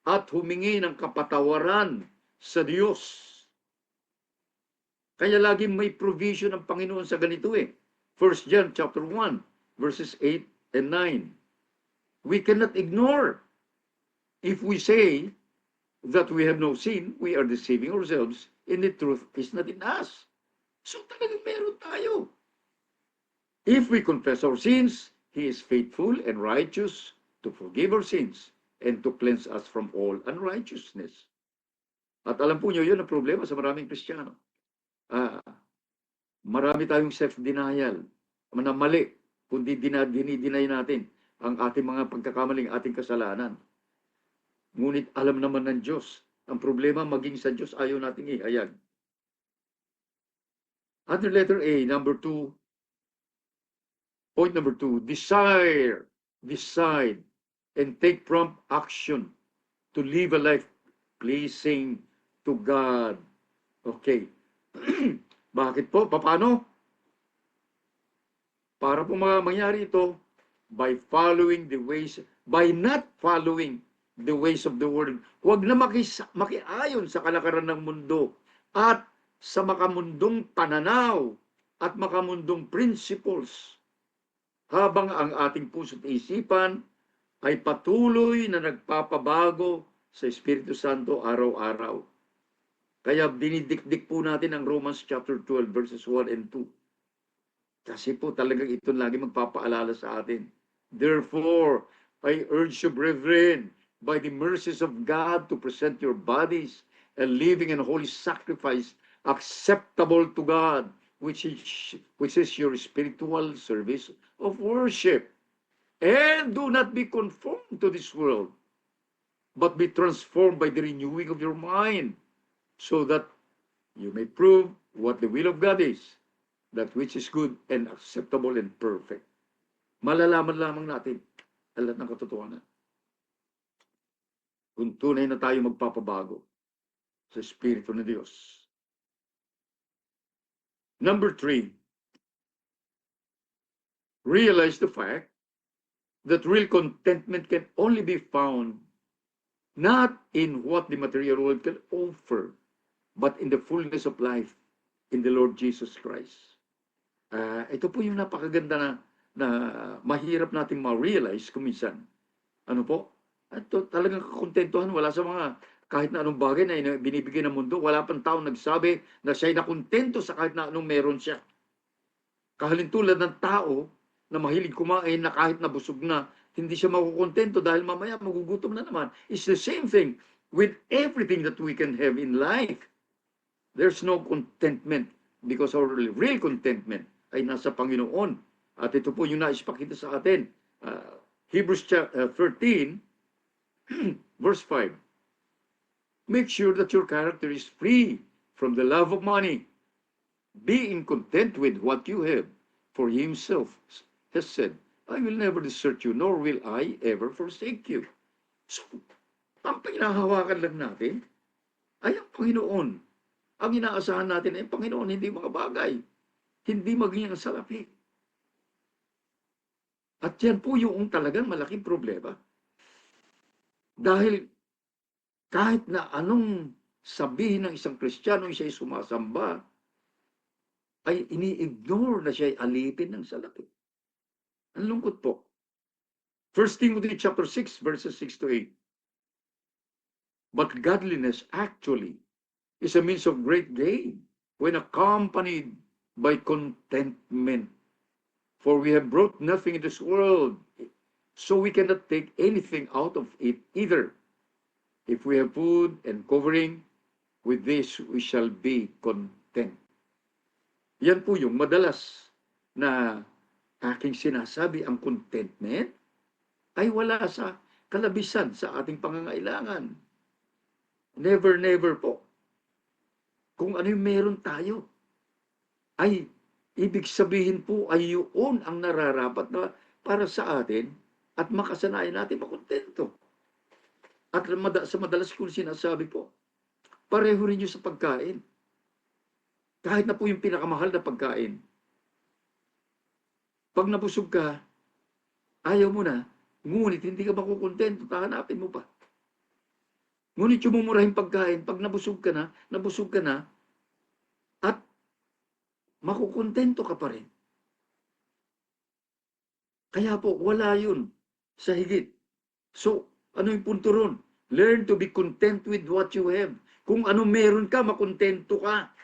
at humingi ng kapatawaran sa Diyos. Kaya laging may provision ng Panginoon sa ganito 1 John chapter 1, verses 8 and 9. We cannot ignore. If we say that we have no sin, we are deceiving ourselves, and the truth is not in us. So talagang meron tayo. If we confess our sins, He is faithful and righteous to forgive our sins and to cleanse us from all unrighteousness. At alam po niyo, yun ang problema sa maraming Kristiyano. Marami tayong self-denial na mali, kundi dinideny natin ang ating mga pagkakamaling, ating kasalanan. Ngunit alam naman ng Diyos, ang problema maging sa Diyos ayaw nating ihayag. Under letter A, point number 2, decide, and take prompt action to live a life pleasing to God. Okay. Bakit po? Paano? Para po mangyari ito, by not following the ways of the world. Huwag na makiayon sa kalakaran ng mundo at sa makamundong pananaw at makamundong principles, habang ang ating puso at isipan ay patuloy na nagpapabago sa Espiritu Santo araw-araw. Kaya dinidikdik po natin ang Romans chapter 12 verses 1 and 2. Kasi po talagang ito lagi magpapaalala sa atin Therefore, I urge you, brethren, by the mercies of God, to present your bodies a living and holy sacrifice, acceptable to God, which is your spiritual service of worship. And do not be conformed to this world, but be transformed by the renewing of your mind, so that you may prove what the will of God is, that which is good and acceptable and perfect. Malalaman lamang natin ang lahat ng katotohanan kung tunay na tayo magpapabago sa Espiritu ng Diyos. Number 3, realize the fact that real contentment can only be found not in what the material world can offer, but in the fullness of life in the Lord Jesus Christ. Ito po yung napakaganda na mahirap nating ma-realize kung minsan. Ano po? Ito talagang kakontentuhan. Wala sa mga kahit na anong bagay na binibigay ng mundo. Wala pang taong nagsabi na siya'y nakontento sa kahit na anong meron siya. Kahalintulad ng tao na mahilig kumain na kahit na busog na, hindi siya makukontento dahil mamaya magugutom na naman. It's the same thing with everything that we can have in life. There's no contentment because our real contentment ay nasa Panginoon. At ito po yung naispakita sa atin. Hebrews 13, verse 5. Make sure that your character is free from the love of money, being content with what you have, for he himself has said, I will never desert you, nor will I ever forsake you. So, ang pinahawakan lang natin ay ang Panginoon. Ang inaasahan natin ay ang Panginoon, hindi mga bagay. Hindi maging ang salapi. At yan po yung talagang malaking problema. Dahil kahit na anong sabihin ng isang Kristiyano, siya'y sumasamba, ay ini-ignore na siya'y alipin ng salapi. Ang lungkot po. 1 Timothy chapter 6, verses 6 to 8. But godliness actually is a means of great gain when accompanied by contentment. For we have brought nothing in this world, so we cannot take anything out of it either. If we have food and covering, with this we shall be content. Yan po yung madalas na aking sinasabi, ang contentment ay wala sa kalabisan sa ating pangangailangan. Never, never po. Kung ano yung meron tayo, ay ibig sabihin po ay yun ang nararapat na para sa atin at makasanayan natin makontento. At sa madalas kong sinasabi po, pareho rin yun sa pagkain. Kahit na po yung pinakamahal na pagkain. Pag nabusog ka, ayaw mo na, ngunit hindi ka makukontento, hahanapin mo pa. Ngunit yung mumurahing pagkain, pag nabusog ka na, at makukontento ka pa rin. Kaya po, wala yun sa higit. So, ano yung punto ron? Learn to be content with what you have. Kung ano meron ka, makontento ka.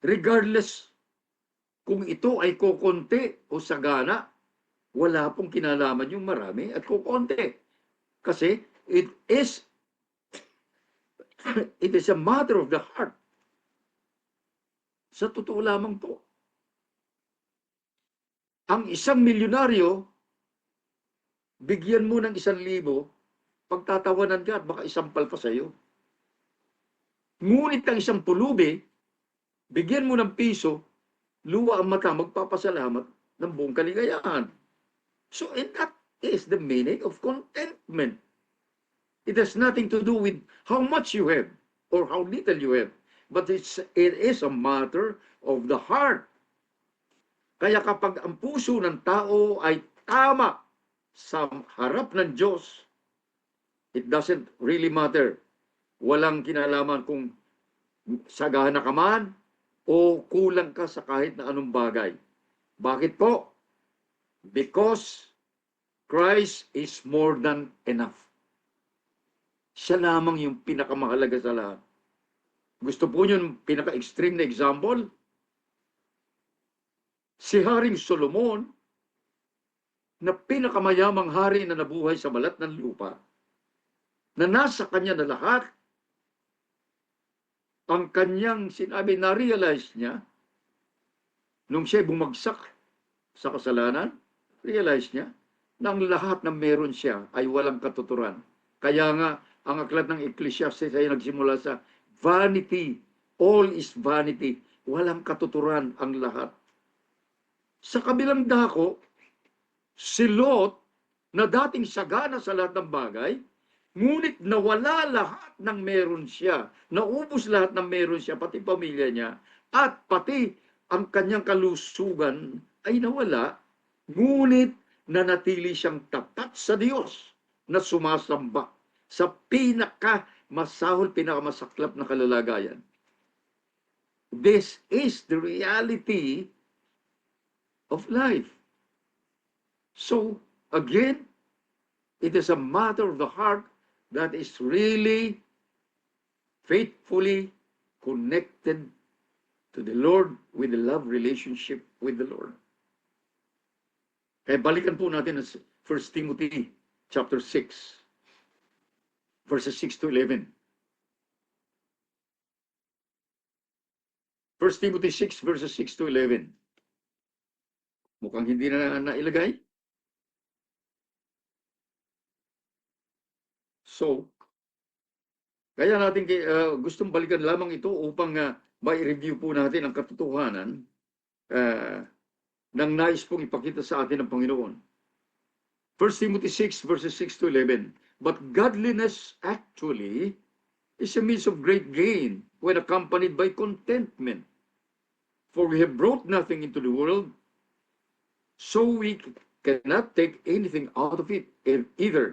Regardless kung ito ay kokonti o sagana, wala pong kinalaman yung marami at kokonti. Kasi it is a matter of the heart. Sa totoo lamang po. Ang isang milyonaryo, bigyan mo ng 1,000, pagtatawanan ka at baka isampal pa sa'yo. Ngunit ang isang pulubi, bigyan mo ng piso, luwa ang mata, magpapasalamat ng buong kaligayahan. So, and that is the meaning of contentment. It has nothing to do with how much you have or how little you have. But it is a matter of the heart. Kaya kapag ang puso ng tao ay tama sa harap ng Diyos, it doesn't really matter. Walang kinalaman kung sagana ka man o kulang ka sa kahit na anong bagay. Bakit po? Because Christ is more than enough. Siya lamang yung pinakamahalaga sa lahat. Gusto po nyo yung pinaka-extreme na example? Si Haring Solomon, na pinakamayamang hari na nabuhay sa balat ng lupa, na nasa kanya na lahat, ang kanyang sinabi, na-realize niya, nung siya bumagsak sa kasalanan, realize niya, na ang lahat na meron siya ay walang katuturan. Kaya nga, ang aklat ng Ecclesiastes ay nagsimula sa vanity. All is vanity. Walang katuturan ang lahat. Sa kabilang dako, si Lot, na dating sagana sa lahat ng bagay, ngunit nawala lahat ng meron siya. Naubos lahat ng meron siya, pati pamilya niya, at pati ang kanyang kalusugan ay nawala, ngunit nanatili siyang tapat sa Diyos na sumasamba sa pinakamasahol, pinakamasaklap na kalalagayan. This is the reality of life. So, again, it is a matter of the heart that is really faithfully connected to the Lord with the love relationship with the Lord. Kaya balikan po natin ang 1 Timothy chapter 6, verses 6 to 11. 1 Timothy 6, verses 6 to 11. Mukhang hindi na nailagay. So, kaya natin gustong balikan lamang ito upang mai-review po natin ang katotohanan ng nais pong ipakita sa atin ng Panginoon. 1 Timothy 6, verses 6 to 11. But godliness actually is a means of great gain when accompanied by contentment. For we have brought nothing into the world, so we cannot take anything out of it either.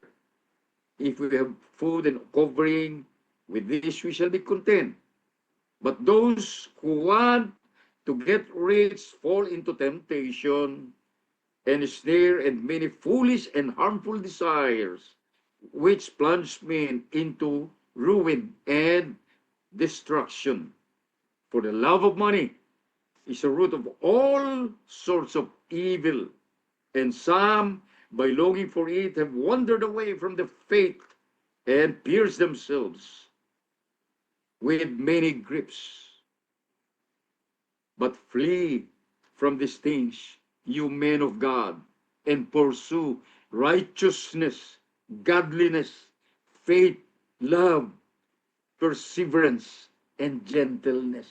If we have food and covering, with this we shall be content. But those who want to get rich fall into temptation and snare and many foolish and harmful desires, which plunge men into ruin and destruction. For the love of money is a root of all sorts of evil, and some, by longing for it, have wandered away from the faith and pierced themselves with many griefs. But flee from these things, you men of God, and pursue righteousness, godliness, faith, love, perseverance, and gentleness.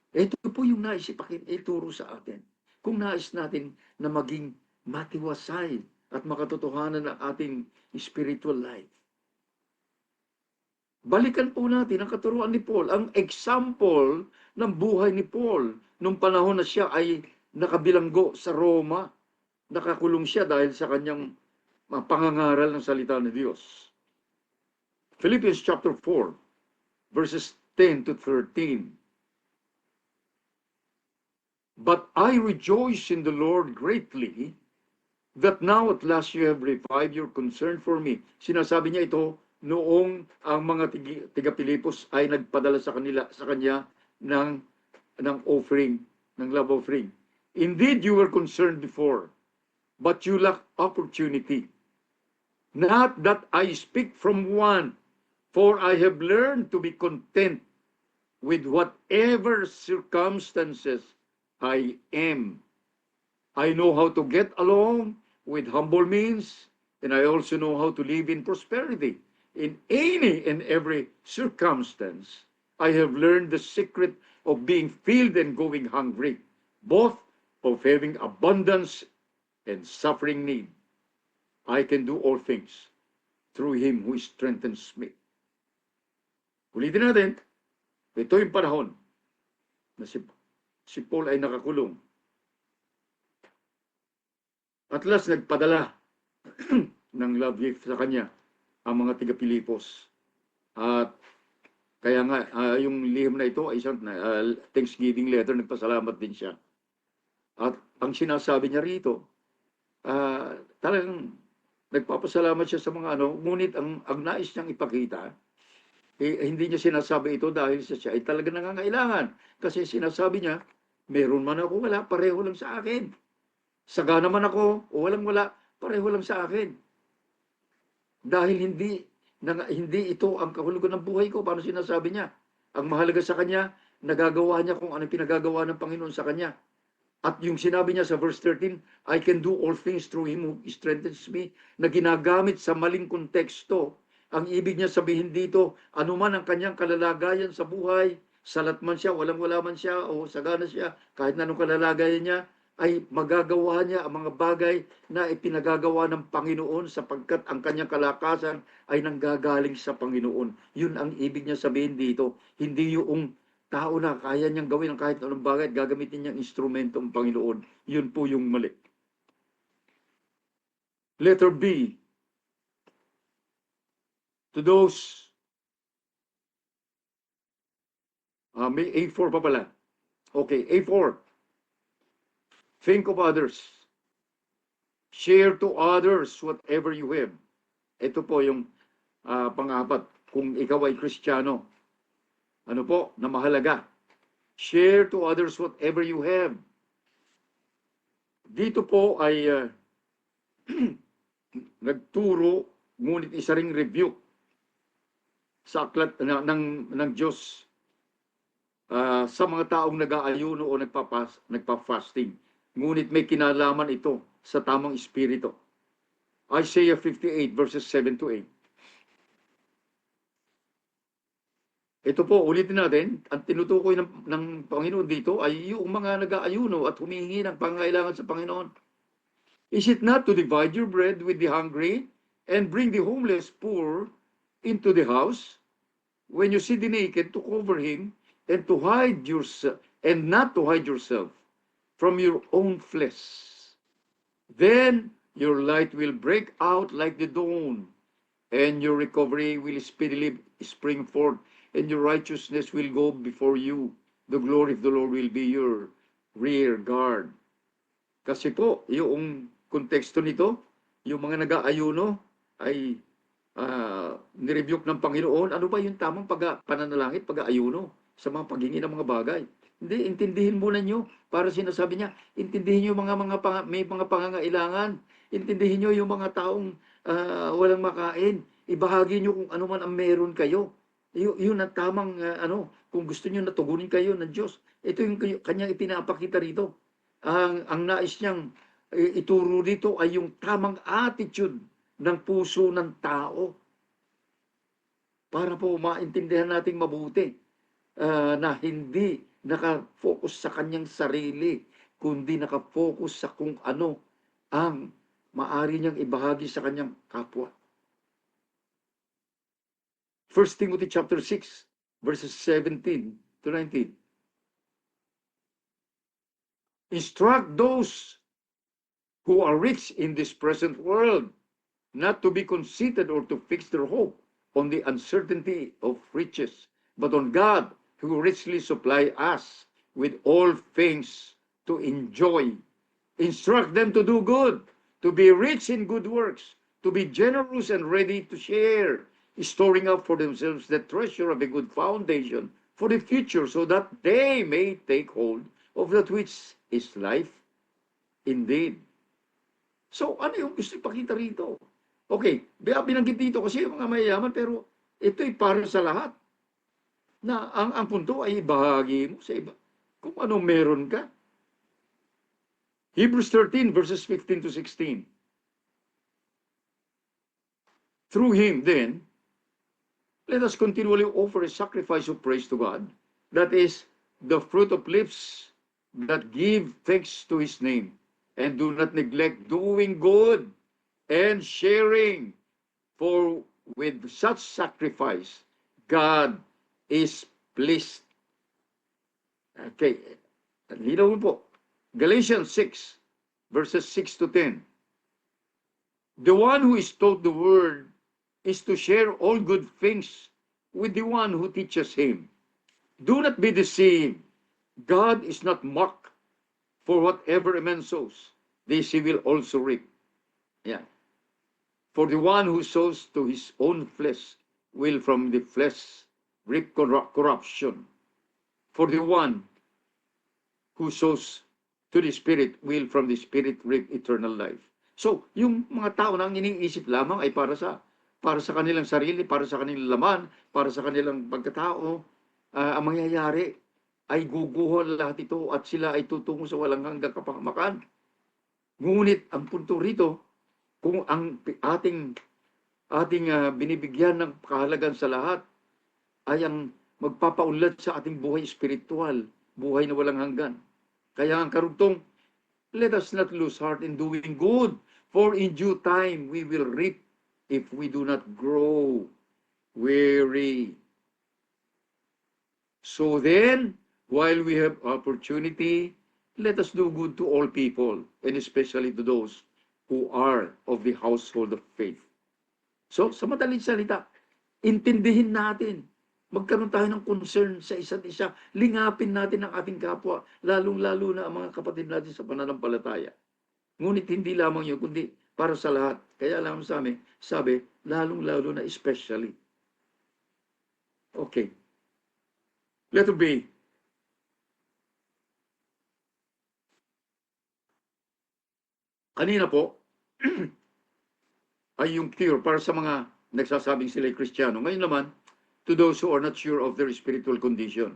Ito po yung nais ituro sa atin. Kung nais natin na maging matiwasay at makatotohanan ng ating spiritual life. Balikan po natin ang katuruan ni Paul, ang example ng buhay ni Paul nung panahon na siya ay nakabilanggo sa Roma. Nakakulong siya dahil sa kanyang pangangaral ng salita ng Diyos. Philippians chapter 4, verses 10 to 13. But I rejoice in the Lord greatly that now at last you have revived your concern for me. Sinasabi niya ito noong ang mga tiga-Pilipos ay nagpadala sa kanya ng offering, ng love offering. Indeed, you were concerned before, but you lack opportunity. Not that I speak from want, for I have learned to be content with whatever circumstances I am. I know how to get along with humble means, and I also know how to live in prosperity. In any and every circumstance, I have learned the secret of being filled and going hungry, both of having abundance and suffering need. I can do all things through Him who strengthens me. Ulitin natin, ito yung panahon na si Paul ay nakakulong. At last, nagpadala ng love gift sa kanya ang mga tiga-Pilipos. At kaya nga, yung liham na ito ay isang Thanksgiving letter, nagpasalamat din siya. At ang sinasabi niya rito, talagang nagpapasalamat siya sa mga ngunit ang nais niyang ipakita, hindi niya sinasabi ito dahil siya ay talaga nangangailangan. Kasi sinasabi niya, meron man ako, wala, pareho lang sa akin. Saga naman ako o walang-wala, pareho lang sa akin. Dahil hindi ito ang kahulugan ng buhay ko. Paano sinasabi niya? Ang mahalaga sa kanya, nagagawa niya kung ano pinagagawa ng Panginoon sa kanya. At yung sinabi niya sa verse 13, I can do all things through Him who strengthens me, na ginagamit sa maling konteksto. Ang ibig niya sabihin dito, anuman ang kanyang kalalagayan sa buhay, salat man siya, walang-wala man siya, o sagana siya, kahit na anong kalalagayan niya, ay magagawa niya ang mga bagay na ipinagagawa ng Panginoon sapagkat ang kanyang kalakasan ay nanggagaling sa Panginoon. Yun ang ibig niya sabihin dito. Hindi yung tao na kaya niyang gawin ang kahit anong bagay at gagamitin niyang instrumento ang Panginoon. Yun po yung mali. Letter B. To those, may A4 pa pala. Okay, A4. Think of others. Share to others whatever you have. Ito po yung pang-apat. Kung ikaw ay Kristiyano, ano po, na mahalaga. Share to others whatever you have. Dito po ay nagturo, ngunit isa ring review sa aklat ng Diyos sa mga taong nag-aayuno o nagpa-fasting. Ngunit may kinalaman ito sa tamang espiritu. Isaiah 58 verses 7 to 8. Ito po, ulitin natin, ang tinutukoy ng Panginoon dito ay yung mga nag-aayuno at humihingi ng pangailangan sa Panginoon. Is it not to divide your bread with the hungry and bring the homeless poor into the house? When you see the naked, to cover him and to hide yourself, and not to hide yourself from your own flesh. Then your light will break out like the dawn, and your recovery will speedily spring forth, and your righteousness will go before you. The glory of the Lord will be your rear guard. Kasi po, yung konteksto nito, yung mga nag-aayuno ay nirebuke ng Panginoon. Ano ba yung tamang pananalangit, pag-aayuno sa mga paghingi ng mga bagay? Hindi, intindihin muna nyo. Para sinasabi niya, intindihin nyo may mga pangangailangan. Intindihin nyo yung mga taong walang makain. Ibahagi nyo kung ano man ang meron kayo. Yun ang tamang, kung gusto nyo natugunin kayo ng Diyos. Ito yung kanyang ipinapakita rito. Ang nais niyang ituro dito ay yung tamang attitude ng puso ng tao. Para po maintindihan nating mabuti na hindi nakafocus sa kanyang sarili, kundi nakafocus sa kung ano ang maari niyang ibahagi sa kanyang kapwa. 1 Timothy chapter 6, verses 17 to 19. Instruct those who are rich in this present world not to be conceited or to fix their hope on the uncertainty of riches, but on God, who richly supply us with all things to enjoy. Instruct them to do good, to be rich in good works, to be generous and ready to share, storing up for themselves the treasure of a good foundation for the future, so that they may take hold of that which is life indeed. So, ano yung gusto ipakita rito? Okay, binanggit dito kasi yung mga mayayaman, pero ito'y para sa lahat. Na ang punto ay ibahagi mo sa iba kung ano meron ka. Hebrews 13 verses 15 to 16. Through him then, let us continually offer a sacrifice of praise to God, that is the fruit of lips that give thanks to his name, and do not neglect doing good and sharing, for with such sacrifice God is pleased. Okay, linaw po. Galatians 6, verses 6 to 10. The one who is taught the word is to share all good things with the one who teaches him. Do not be deceived. God is not mocked, for whatever a man sows, this he will also reap. Yeah. For the one who sows to his own flesh will from the flesh reap corruption. For the one who sows to the Spirit will from the Spirit reap eternal life. So, yung mga tao na ang iniisip lamang ay para sa kanilang sarili, para sa kanilang laman, para sa kanilang pagkatao, ang mangyayari ay guguhol lahat ito at sila ay tutungo sa walang hanggang kapahamakan. Ngunit ang punto rito, kung ang ating binibigyan ng kahalagan sa lahat ay ang magpapaunlad sa ating buhay espiritual, buhay na walang hanggan. Kaya ang karugtong, let us not lose heart in doing good, for in due time we will reap if we do not grow weary. So then, while we have opportunity, let us do good to all people, and especially to those who are of the household of faith. So, sa madaling salita, intindihin natin, magkaroon tayo ng concern sa isa't isa, lingapin natin ang ating kapwa, lalong-lalo na ang mga kapatid natin sa pananampalataya. Ngunit hindi lamang yun, kundi para sa lahat. Kaya lang sa amin, sabi, lalong-lalo na especially. Okay. Letter B. Kanina po, ay yung cure para sa mga nagsasabing sila'y Kristiyano. Ngayon naman, to those who are not sure of their spiritual condition.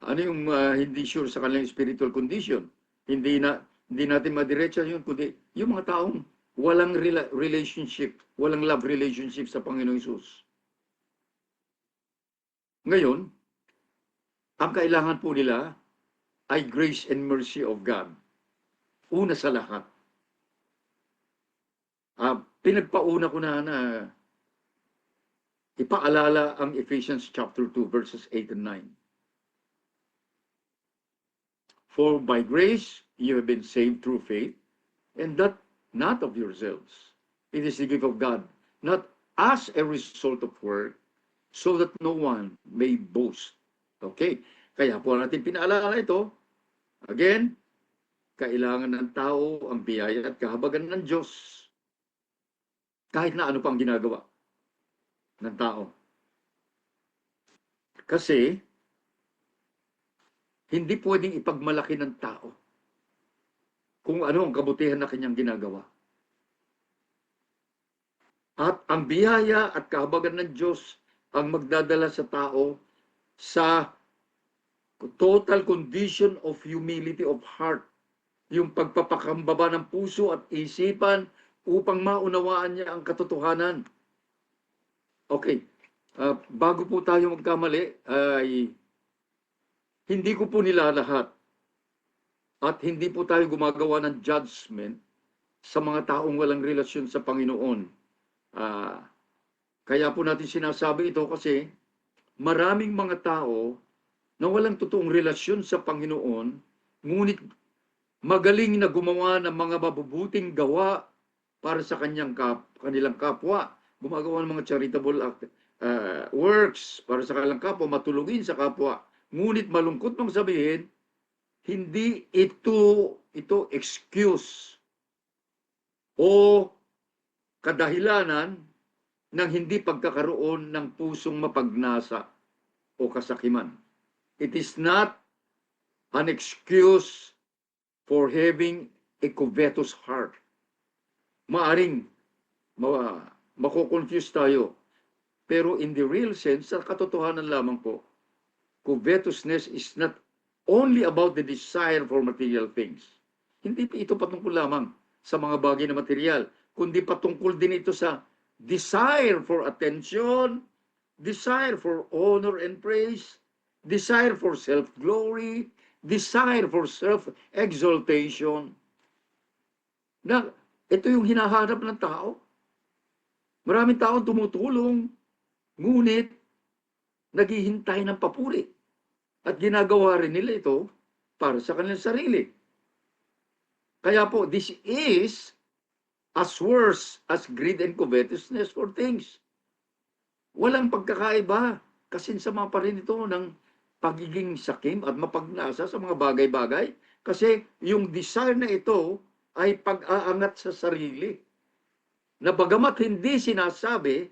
Ano yung hindi sure sa kanilang spiritual condition? Hindi natin madiretsa yun, kundi yung mga taong walang relationship, walang love relationship sa Panginoong Hesus. Ngayon, ang kailangan po nila ay grace and mercy of God. Una sa lahat. Pinagpauna ko na ipaalala ang Ephesians chapter 2 verses 8 and 9. For by grace you have been saved through faith, and that not of yourselves. It is the gift of God, not as a result of work, so that no one may boast. Okay? Kaya po natin pinaalala ito. Again, kailangan ng tao ang biyaya at kahabagan ng Diyos. Kahit na ano pang ginagawa ng tao. Kasi, hindi pwedeng ipagmalaki ng tao kung ano ang kabutihan na kanyang ginagawa. At ang biyaya at kahabagan ng Diyos ang magdadala sa tao sa total condition of humility of heart, yung pagpapakambaba ng puso at isipan upang maunawaan niya ang katotohanan. Okay, bago po tayo magkamali, ay hindi ko po nilalahat at hindi po tayo gumagawa ng judgment sa mga taong walang relasyon sa Panginoon. Kaya po natin sinasabi ito kasi maraming mga tao na walang totoong relasyon sa Panginoon, ngunit magaling na gumawa ng mga mabubuting gawa para sa kanilang kapwa. Gumagawa ng mga charitable works para sa kanilang kapwa, matulungin sa kapwa. Ngunit malungkot mang sabihin, hindi ito excuse o kadahilanan ng hindi pagkakaroon ng pusong mapagnasa o kasakiman. It is not an excuse for having a covetous heart. Maaring mako-confuse tayo. Pero in the real sense, sa katotohanan lamang po, covetousness is not only about the desire for material things. Hindi ito patungkol lamang sa mga bagay na material, kundi patungkol din ito sa desire for attention, desire for honor and praise, desire for self-glory, desire for self-exaltation. Na ito yung hinahanap ng tao. Maraming tao tumutulong, ngunit naghihintay ng papuri. At ginagawa rin nila ito para sa kanilang sarili. Kaya po, this is as worse as greed and covetousness for things. Walang pagkakaiba. Kasinsama pa rin ito ng pagiging sakim at mapagnasa sa mga bagay-bagay. Kasi yung desire na ito ay pag-aangat sa sarili. Na bagamat hindi sinasabi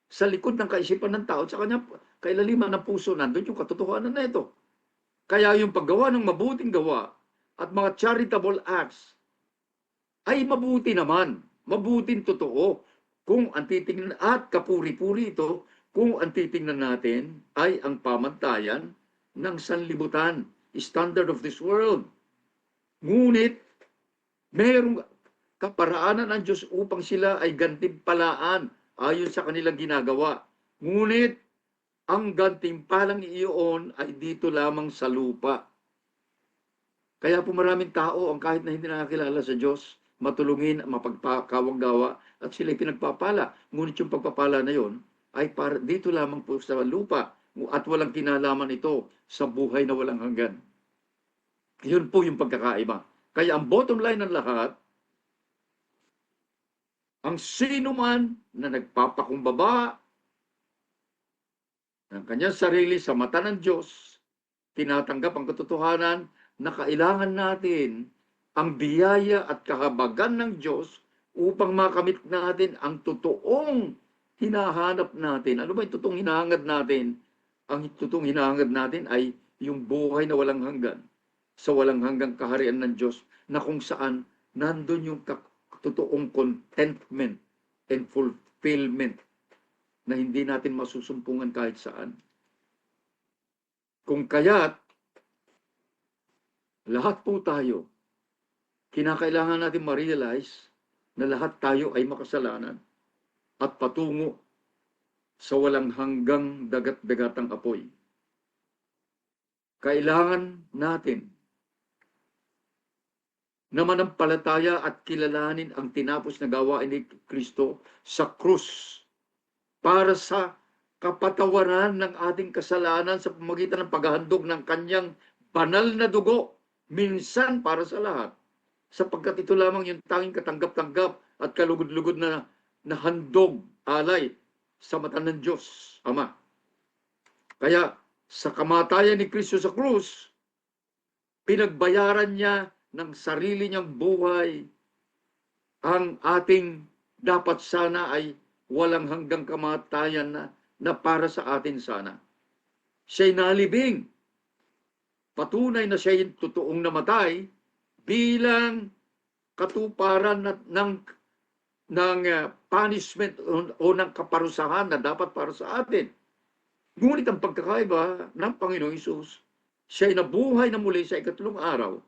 sa likod ng kaisipan ng tao, sa kanya kailaliman ng puso, nandun yung katotohanan na ito. Kaya yung paggawa ng mabuting gawa at mga charitable acts ay mabuti naman, mabuting totoo. Kung ang titingnan at kapuri-puri ito, kung ang titingnan natin ay ang pamantayan ng sanlibutan, standard of this world. Ngunit, mayroong kaparaanan ng Diyos upang sila ay gantimpalaan ayon sa kanilang ginagawa. Ngunit, ang gantimpalang iyon ay dito lamang sa lupa. Kaya po maraming tao ang kahit na hindi nakakilala sa Diyos, matulungin, mapagpakawang-gawa, at sila'y pinagpapala. Ngunit yung pagpapala na yon ay para dito lamang po sa lupa at walang kinalaman ito sa buhay na walang hanggan. Yun po yung pagkakaiba. Kaya ang bottom line ng lahat, ang sino man na nagpapakumbaba ng kanyang sarili sa mata ng Diyos, tinatanggap ang katotohanan na kailangan natin ang biyaya at kahabagan ng Diyos upang makamit natin ang totoong hinahanap natin. Ano ba yung totoong hinahangad natin? Ang totoong hinahangad natin ay yung buhay na walang hanggan, sa walang hanggang kaharian ng Diyos, na kung saan nandun yung totoong contentment and fulfillment na hindi natin masusumpungan kahit saan. Kung kaya't, lahat po tayo, kinakailangan natin ma-realize na lahat tayo ay makasalanan at patungo sa walang hanggang dagat-dagatang apoy. Kailangan natin na manampalataya at kilalanin ang tinapos na gawain ni Kristo sa krus para sa kapatawaran ng ating kasalanan sa pamamagitan ng paghahandog ng kanyang banal na dugo, minsan para sa lahat, sapagkat ito lamang yung tanging katanggap-tanggap at kalugod-lugod na handog, alay sa mata ng Diyos Ama. Kaya sa kamatayan ni Kristo sa krus, pinagbayaran niya ng sarili niyang buhay ang ating dapat sana ay walang hanggang kamatayan na para sa atin sana. Siya'y nalibing. Patunay na siya'y totoong namatay bilang katuparan ng punishment o ng kaparusahan na dapat para sa atin. Ngunit ang pagkakaiba ng Panginoong Hesus, siya'y nabuhay na muli sa ikatlong araw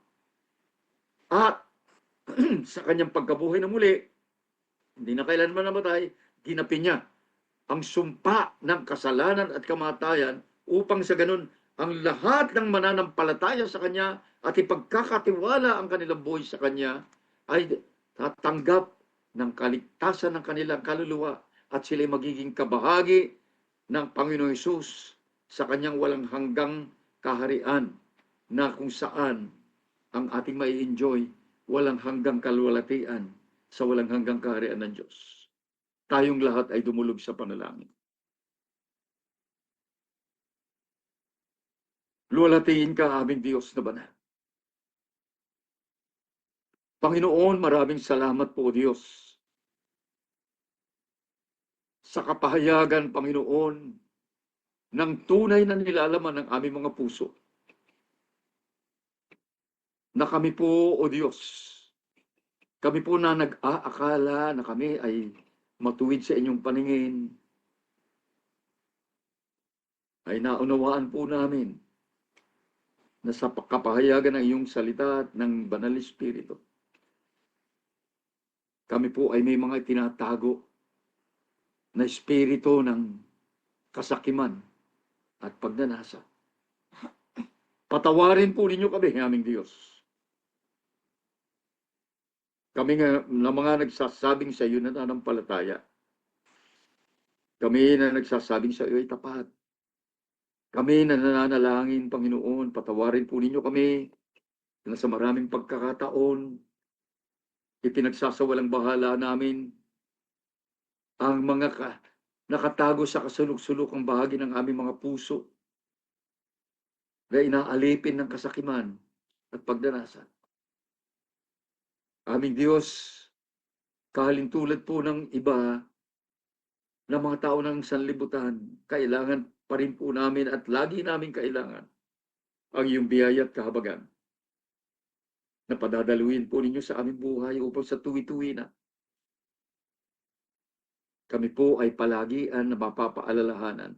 at sa kanyang pagkabuhay na muli, hindi na kailanman namatay, ginapin niya ang sumpa ng kasalanan at kamatayan upang sa ganun ang lahat ng mananampalataya sa kanya at ipagkakatiwala ang kanilang buhay sa kanya ay tatanggap ng kaligtasan ng kanilang kaluluwa at sila'y magiging kabahagi ng Panginoong Hesus sa kanyang walang hanggang kaharian na kung saan ang ating mai-enjoy walang hanggang kalwalatian sa walang hanggang kaharian ng Diyos. Tayong lahat ay dumulog sa panalangin. Luwalhatiin ka, aming Diyos na banal. Panginoon, maraming salamat po, Diyos, sa kapahayagan, Panginoon, ng tunay na nilalaman ng aming mga puso. Na kami po, O Diyos, kami po na nag-aakala na kami ay matuwid sa inyong paningin, ay naunawaan po namin na sa kapahayagan ng iyong salita at ng Banal Espiritu, kami po ay may mga tinatago na espiritu ng kasakiman at pagnanasa. Patawarin po ninyo kami, aming Diyos. Kami nga na mga nagsasabing sa iyo na nanampalataya. Kami na nagsasabing sa iyo ay tapat. Kami na nananalangin, Panginoon, patawarin po ninyo kami na sa maraming pagkakataon, ipinagsasawalang bahala namin ang mga nakatago sa kasulok-sulokang bahagi ng aming mga puso na inaalipin ng kasakiman at pagdanasan. Aming Diyos, kahalintulad po ng iba na mga tao ng sanlibutan, kailangan pa rin po namin at lagi namin kailangan ang iyong biyaya at kahabagan na padadaluin po ninyo sa aming buhay upang sa tuwi-tuwi na kami po ay palagian na mapapaalalahanan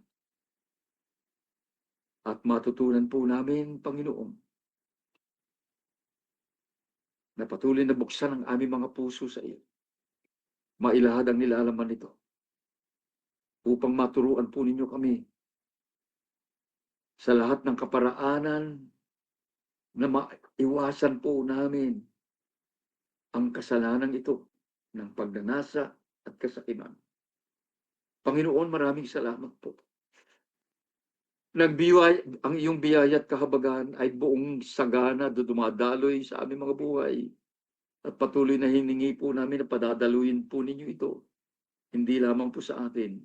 at matutunan po namin, Panginoon, na patuloy na buksan ang aming mga puso sa iyo. Mailahad ang nilalaman nito upang maturuan po ninyo kami sa lahat ng kaparaanan na maiwasan po namin ang kasalanan ito ng pagnanasa at kasakiman. Panginoon, maraming salamat po. Ang iyong biyaya at kahabagan ay buong sagana dumadaloy sa aming mga buhay. At patuloy na hiningi po namin na padadaluin po ninyo ito. Hindi lamang po sa atin,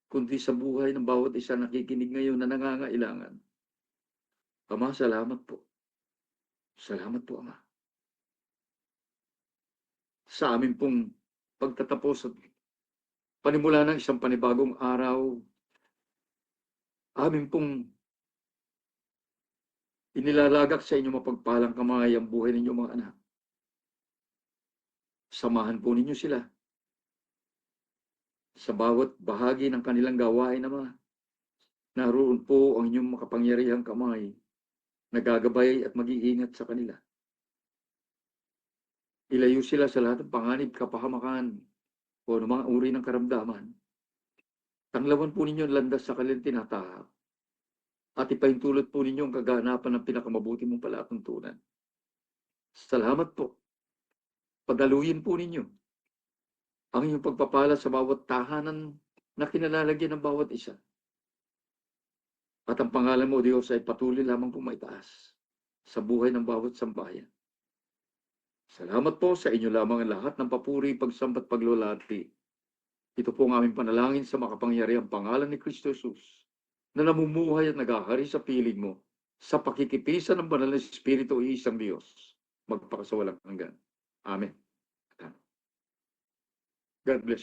kundi sa buhay ng bawat isa nakikinig ngayon na nangangailangan. Ama, salamat po. Salamat po, Ama. Sa amin pong pagtatapos at panimula ng isang panibagong araw, amin pong inilalagak sa inyo mapagpalang kamay ang buhay ninyo mga anak. Samahan po ninyo sila sa bawat bahagi ng kanilang gawain, Ama. Naroon po ang inyong makapangyarihang kamay na gagabay at mag-iingat sa kanila. Ilayo sila sa lahat ng panganib, kapahamakan, o anumang uri ng karamdaman. Tanglawan po ninyo ang landas sa kanilang tinatahak. At ipahintulot po ninyo ang kaganapan ng pinakamabuti mong palatuntunan. Salamat po. Padaluyin po ninyo ang inyong pagpapala sa bawat tahanan na kinalalagyan ng bawat isa. At ang pangalan mo, Diyos, ay patuloy lamang po maitaas sa buhay ng bawat sambahayan. Salamat po sa inyo lamang ang lahat ng papuri, pagsambat, paglulati. Ito po ang aming panalangin sa makapangyarihang pangalan ni Kristo Jesus na namumuhay at naghahari sa piling mo sa pakikipisan ng banal na Espiritu iisang Diyos magpakasawalang hanggan. Amen. God bless.